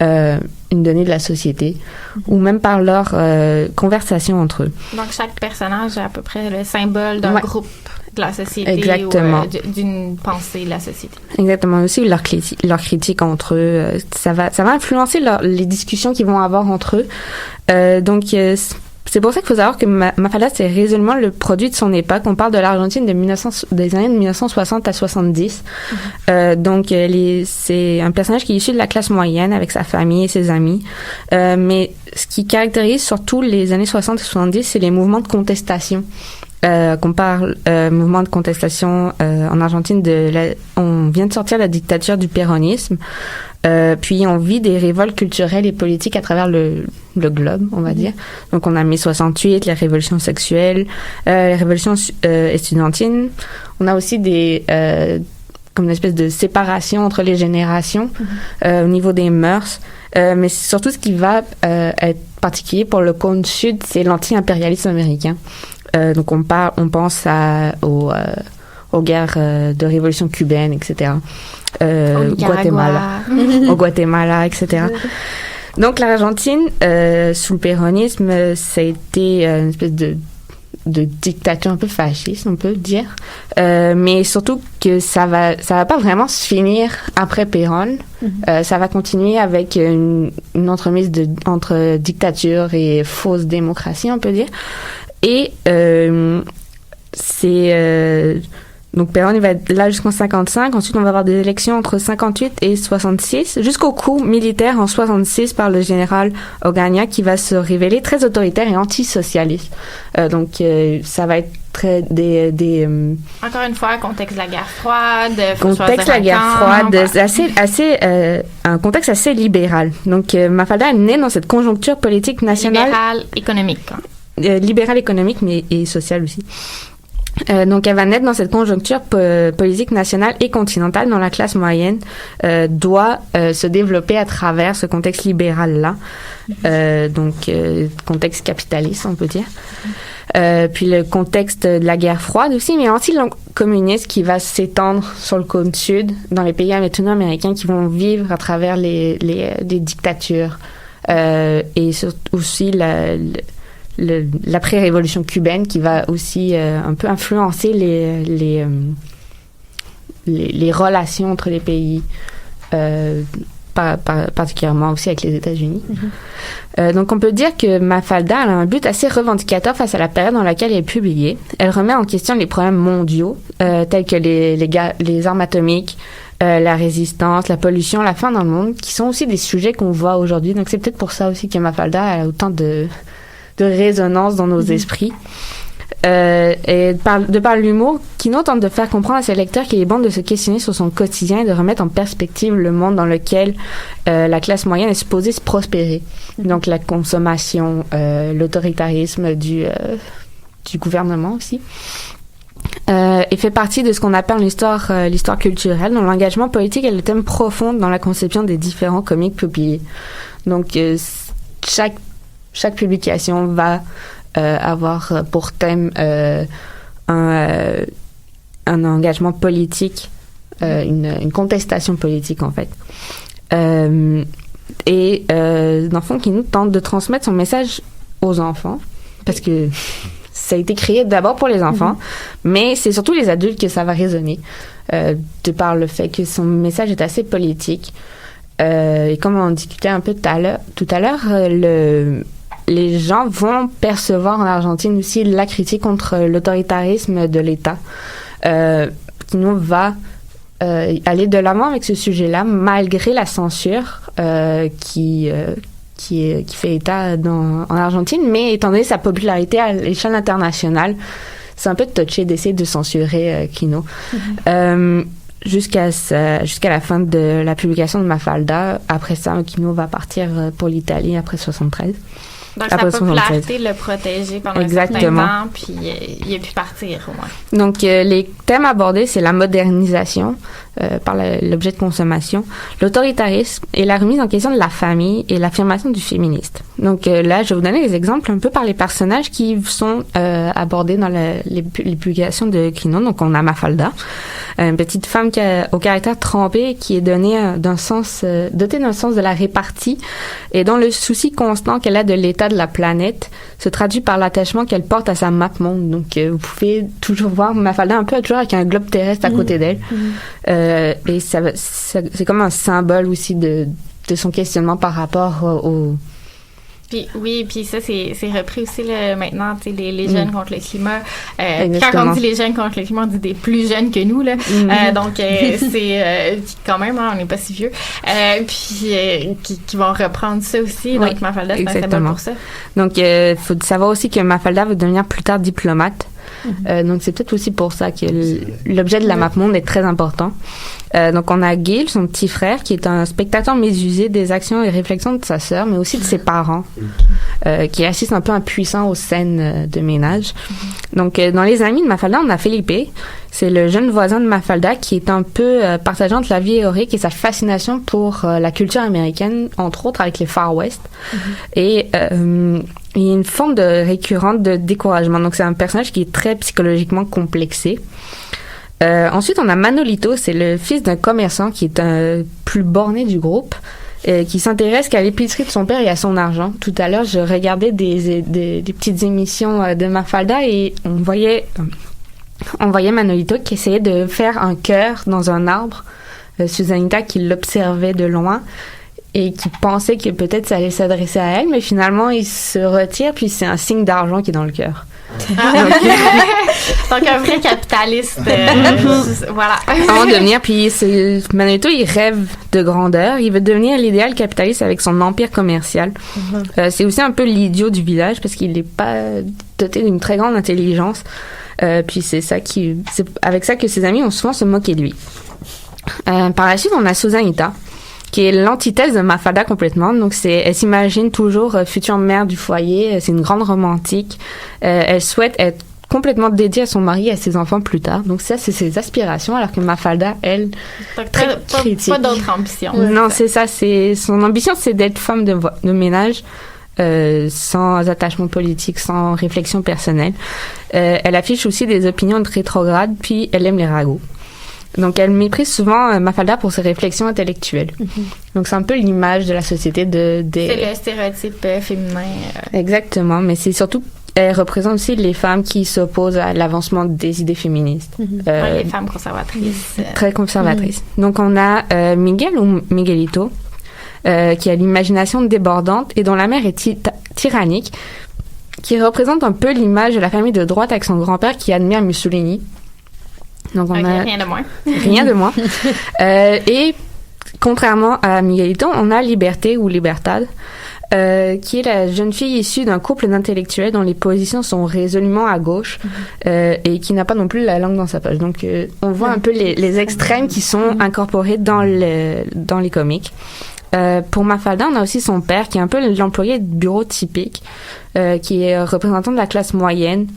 une donnée de la société, ou même par leur conversation entre eux. Donc, chaque personnage est à peu près le symbole d'un groupe. de la société. Exactement. Ou d'une pensée de la société. Exactement. Aussi, leur critique entre eux, ça va influencer les discussions qu'ils vont avoir entre eux. Donc, c'est pour ça qu'il faut savoir que Mafalda, c'est résolument le produit de son époque. On parle de l'Argentine des années de 1960 à 70. Donc, c'est un personnage qui est issu de la classe moyenne avec sa famille et ses amis. Mais ce qui caractérise surtout les années 60 et 70, c'est les mouvements de contestation. Qu'on parle mouvement de contestation en Argentine, on vient de sortir la dictature du péronisme, puis on vit des révoltes culturelles et politiques à travers le globe, on va dire. Donc on a mai 68, les révolutions sexuelles, les révolutions estudiantines. On a aussi comme une espèce de séparation entre les générations au niveau des mœurs. Mais surtout ce qui va être particulier pour le cône sud, c'est l'anti-impérialisme américain. Donc on pense aux guerres de révolution cubaine, etc. Au Guatemala, etc. Donc l'Argentine, sous le péronisme, ça a été une espèce de dictature un peu fasciste, on peut dire. Mais surtout que ça va pas vraiment se finir après Perón. Ça va continuer avec une entremise entre dictature et fausse démocratie, on peut dire. Et donc Perón, il va être là jusqu'en 55. Ensuite, on va avoir des élections entre 58 et 66, jusqu'au coup militaire en 66 par le général Ogaña, qui va se révéler très autoritaire et antisocialiste. Donc, ça va être très Encore une fois, contexte de la guerre froide. Contexte de la guerre froide, un contexte assez libéral. Donc, Mafalda est née dans cette conjoncture politique nationale. Libéral économique. Libérale économique, mais et sociale aussi. Donc, elle va naître dans cette conjoncture politique nationale et continentale dont la classe moyenne doit se développer à travers ce contexte libéral-là. Donc, contexte capitaliste, on peut dire. Puis le contexte de la guerre froide aussi, mais anti-communiste qui va s'étendre sur le cône sud, dans les pays latino-américains qui vont vivre à travers des dictatures. Et aussi l'après-révolution cubaine qui va aussi un peu influencer les relations entre les pays, particulièrement aussi avec les États-Unis. Donc on peut dire que Mafalda a un but assez revendicateur face à la période dans laquelle elle est publiée. Elle remet en question les problèmes mondiaux tels que les armes atomiques, la résistance, la pollution, la faim dans le monde, qui sont aussi des sujets qu'on voit aujourd'hui. Donc c'est peut-être pour ça aussi que Mafalda a autant de résonance dans nos esprits. Et de par l'humour, Kino tente de faire comprendre à ses lecteurs qu'il est bon de se questionner sur son quotidien et de remettre en perspective le monde dans lequel la classe moyenne est supposée se prospérer. Donc la consommation, l'autoritarisme du gouvernement aussi. Et fait partie de ce qu'on appelle l'histoire culturelle, dont l'engagement politique est le thème profond dans la conception des différents comics publiés. Donc chaque publication va avoir pour thème un engagement politique, une contestation politique en fait. Et dans le fond, qui nous tente de transmettre son message aux enfants, parce que ça a été créé d'abord pour les enfants, mais c'est surtout les adultes que ça va résonner, de par le fait que son message est assez politique. Et comme on discutait un peu tout à l'heure, les gens vont percevoir en Argentine aussi la critique contre l'autoritarisme de l'État, qui nous va aller de l'avant avec ce sujet-là, malgré la censure qui fait état en Argentine, mais étant donné sa popularité à l'échelle internationale, c'est un peu touché d'essayer de censurer Kino. Jusqu'à la fin de la publication de Mafalda. Après ça, Kino va partir pour l'Italie après 73. Donc, sa popularité l'a protégé pendant un certain temps, puis il a pu partir au moins. Donc, les thèmes abordés, c'est la modernisation, par l'objet de consommation, l'autoritarisme et la remise en question de la famille et l'affirmation du féministe. Donc là, je vais vous donner des exemples un peu par les personnages qui sont abordés dans les publications de Kino. Donc on a Mafalda, une petite femme au caractère trempé qui est dotée d'un sens de la répartie et dont le souci constant qu'elle a de l'état de la planète se traduit par l'attachement qu'elle porte à sa map monde. Donc vous pouvez toujours voir Mafalda un peu toujours avec un globe terrestre à côté d'elle. Et c'est comme un symbole aussi de son questionnement par rapport au... Puis ça, c'est repris aussi là, maintenant, tu sais, les jeunes contre le climat. Quand on dit les jeunes contre le climat, on dit des plus jeunes que nous, là. Donc, c'est quand même, hein, on n'est pas si vieux. Qui vont reprendre ça aussi. Donc, Mafalda, c'est un symbole pour ça. Donc, il faut savoir aussi que Mafalda va devenir plus tard diplomate. Donc, c'est peut-être aussi pour ça que l'objet de la map monde est très important. Donc, on a Gil, son petit frère, qui est un spectateur mésusé des actions et réflexions de sa sœur, mais aussi de ses parents, qui assiste un peu impuissant aux scènes de ménage. Donc, dans les amis de Mafalda, on a Felipe. C'est le jeune voisin de Mafalda qui est un peu partageant entre la vie héroïque et sa fascination pour la culture américaine, entre autres avec les Far West. Et il y a une forme récurrente de découragement. Donc, c'est un personnage qui est très psychologiquement complexé. Ensuite, on a Manolito. C'est le fils d'un commerçant qui est un plus borné du groupe, qui s'intéresse qu'à l'épicerie de son père et à son argent. Tout à l'heure, je regardais des petites émissions de Mafalda et on voyait Manolito qui essayait de faire un cœur dans un arbre. Susanita qui l'observait de loin et qui pensait que peut-être ça allait s'adresser à elle, mais finalement, il se retire, puis c'est un signe d'argent qui est dans le cœur. Donc, un vrai capitaliste. Voilà. Avant de devenir, puis Manolito, il rêve de grandeur. Il veut devenir l'idéal capitaliste avec son empire commercial. C'est aussi un peu l'idiot du village parce qu'il n'est pas doté d'une très grande intelligence. Puis c'est avec ça que ses amis ont souvent se moqué de lui. Par la suite, on a Susanita, qui est l'antithèse de Mafalda complètement. Donc, elle s'imagine toujours future mère du foyer. C'est une grande romantique. Elle souhaite être complètement dédiée à son mari et à ses enfants plus tard. Donc, ça, c'est ses aspirations, alors que Mafalda, elle, très critique. Pas d'autres ambitions. Non, c'est ça. Son ambition, c'est d'être femme de ménage. Sans attachement politique, sans réflexion personnelle. Elle affiche aussi des opinions rétrogrades, puis elle aime les ragots. Donc, elle méprise souvent Mafalda pour ses réflexions intellectuelles. Donc, c'est un peu l'image de la société C'est le stéréotype féminin. Exactement, mais c'est surtout... Elle représente aussi les femmes qui s'opposent à l'avancement des idées féministes. Les femmes conservatrices. Très conservatrices. Donc, on a Miguel ou Miguelito, qui a l'imagination débordante et dont la mère est tyrannique, qui représente un peu l'image de la famille de droite avec son grand-père qui admire Mussolini. Donc on a rien de moins. Rien de moins. Et contrairement à Miguelito, on a Liberté ou Libertad, qui est la jeune fille issue d'un couple d'intellectuels dont les positions sont résolument à gauche et qui n'a pas non plus la langue dans sa poche. Donc on voit un peu les extrêmes qui sont incorporés dans les comics. Pour Mafalda, on a aussi son père qui est un peu l'employé de bureau typique, qui est représentant de la classe moyenne,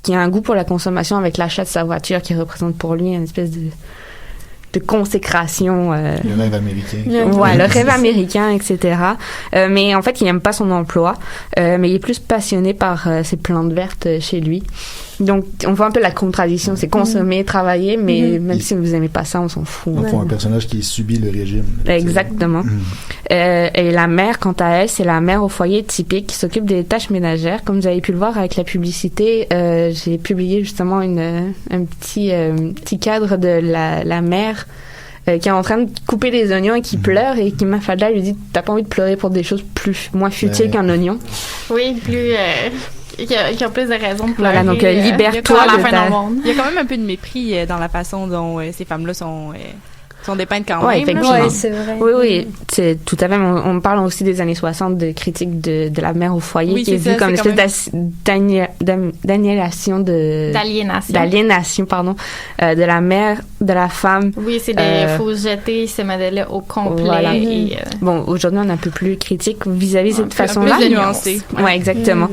qui a un goût pour la consommation avec l'achat de sa voiture, qui représente pour lui une espèce de consécration. Le rêve américain. Ouais, le rêve américain, etc. Mais en fait, il n'aime pas son emploi, mais il est plus passionné par ces plantes vertes chez lui. Donc, on voit un peu la contradiction. C'est consommer, travailler, mais même si vous n'aimez pas ça, on s'en fout. On voit un personnage qui subit le régime. Exactement. Et la mère, quant à elle, c'est la mère au foyer typique qui s'occupe des tâches ménagères. Comme vous avez pu le voir avec la publicité, j'ai publié justement un petit cadre de la mère qui est en train de couper des oignons et qui pleure, et qui Mafalda lui dit « T'as pas envie de pleurer pour des choses moins futiles qu'un oignon ?» Oui, plus... Il y a plus de raisons de pleurer. Voilà, donc libère-toi de ta... Il y a quand même un peu de mépris dans la façon dont ces femmes-là sont dépeintes quand même. Effectivement. Ouais, c'est vrai. Oui, c'est tout à fait. On parle aussi des années 60 de critique de la mère au foyer, qui est vue comme une espèce d'aliénation de la mère, de la femme. Oui, il faut jeter ce modèle-là au complet. Voilà. Bon, aujourd'hui, on est un peu plus critique vis-à-vis de cette façon-là. Un peu plus nuancé. Ouais, exactement.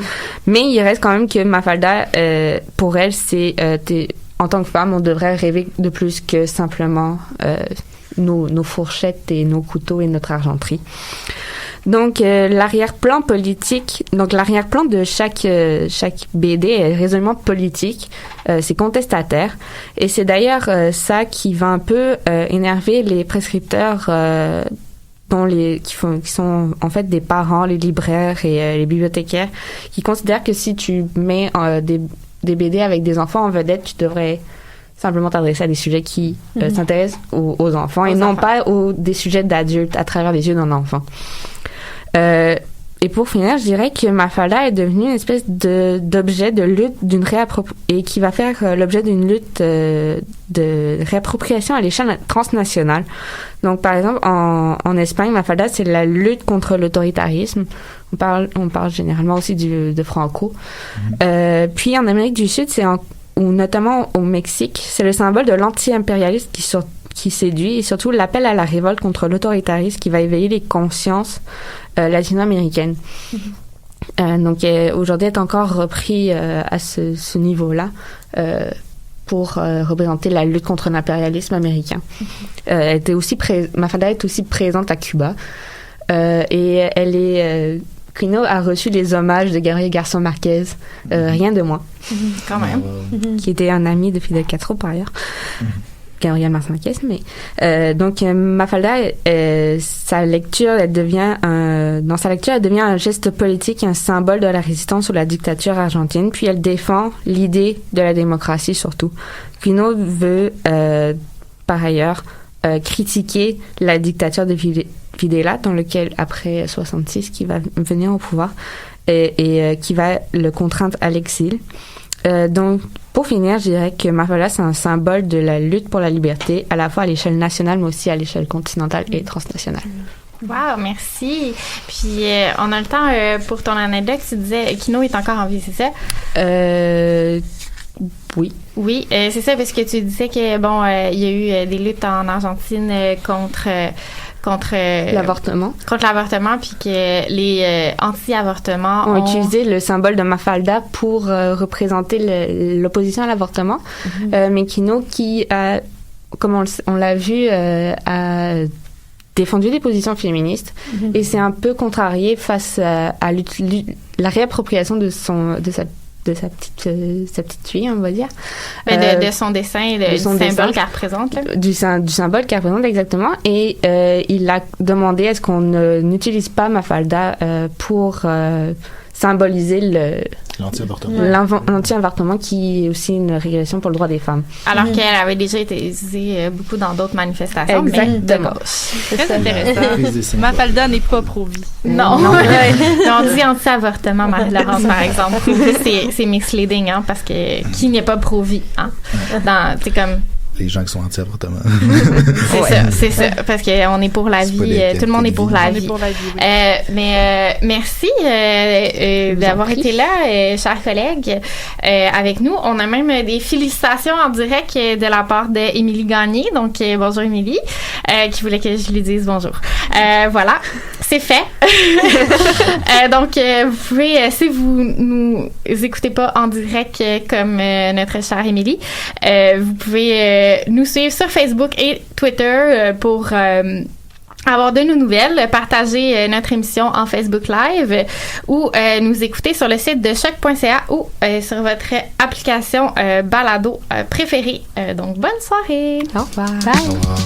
Mais il reste quand même que Mafalda, pour elle, c'est en tant que femme, on devrait rêver de plus que simplement nos fourchettes et nos couteaux et notre argenterie. Donc, l'arrière-plan politique, donc l'arrière-plan de chaque BD est résolument politique, c'est contestataire, et c'est d'ailleurs ça qui va un peu énerver les prescripteurs qui sont en fait des parents, les libraires et les bibliothécaires, qui considèrent que si tu mets des BD avec des enfants en vedette, tu devrais simplement t'adresser à des sujets qui s'intéressent aux enfants et non pas des sujets d'adultes à travers les yeux d'un enfant. Et pour finir, je dirais que Mafalda est devenue une espèce d'objet de lutte et qui va faire l'objet d'une lutte de réappropriation à l'échelle transnationale. Donc, par exemple, en Espagne, Mafalda, c'est la lutte contre l'autoritarisme. On parle généralement aussi de Franco. Puis en Amérique du Sud, ou notamment au Mexique, c'est le symbole de l'anti-impérialisme qui séduit, et surtout l'appel à la révolte contre l'autoritarisme qui va éveiller les consciences latino-américaines. Donc aujourd'hui est encore repris à ce niveau-là pour représenter la lutte contre l'impérialisme américain. Mafalda est aussi présente à Cuba et elle est Quino a reçu les hommages de Gabriel Garcia Marquez, rien de moins. Quand même. Qui était un ami de Fidel Castro par ailleurs. Gabriel Garcia Marquez, mais donc Mafalda, dans sa lecture, elle devient un geste politique, un symbole de la résistance à la dictature argentine. Puis elle défend l'idée de la démocratie surtout. Quino veut par ailleurs critiquer la dictature de Videla, dans lequel après 66 qui va venir au pouvoir et qui va le contraindre à l'exil. Donc, pour finir, je dirais que Mafalda, c'est un symbole de la lutte pour la liberté, à la fois à l'échelle nationale, mais aussi à l'échelle continentale et transnationale. Wow, merci. Puis, on a le temps pour ton anecdote. Tu disais, Quino est encore en vie, c'est ça? Oui. Oui, c'est ça, parce que tu disais que, bon, il y a eu des luttes en Argentine contre l'avortement. Contre l'avortement, puis que les anti-avortements ont utilisé le symbole de Mafalda pour représenter l'opposition à l'avortement. Mais Quino, qui a, comme on l'a vu, a défendu des positions féministes et s'est un peu contrarié face à la réappropriation de sa petite fille, on va dire. De son dessin et du symbole qu'elle représente. Du symbole qu'elle représente, exactement. Et il a demandé est-ce qu'on n'utilise pas Mafalda pour symboliser l'anti-avortement qui est aussi une régulation pour le droit des femmes. Alors qu'elle avait déjà été utilisée beaucoup dans d'autres manifestations. Exactement. C'est très intéressant. Mafalda n'est pas pro-vie. Non. On dit anti-avortement, Marie-Laurence, par exemple. C'est misleading, hein, parce que qui n'est pas pro-vie, hein? C'est comme... Les gens qui sont anti-avortement. C'est ça, parce qu'on est pour la vie, tout le monde est pour la vie. Mais merci d'avoir été là, chers collègues, avec nous. On a même des félicitations en direct de la part d'Émilie Gagné. Donc, bonjour Émilie, qui voulait que je lui dise bonjour. Voilà, c'est fait. Donc, vous pouvez, si vous nous écoutez pas en direct comme notre chère Émilie, vous pouvez nous suivre sur Facebook et Twitter pour avoir de nos nouvelles, partager notre émission en Facebook Live ou nous écouter sur le site de choc.ca ou sur votre application balado préférée. Donc, bonne soirée! Au revoir! Bye! Au revoir.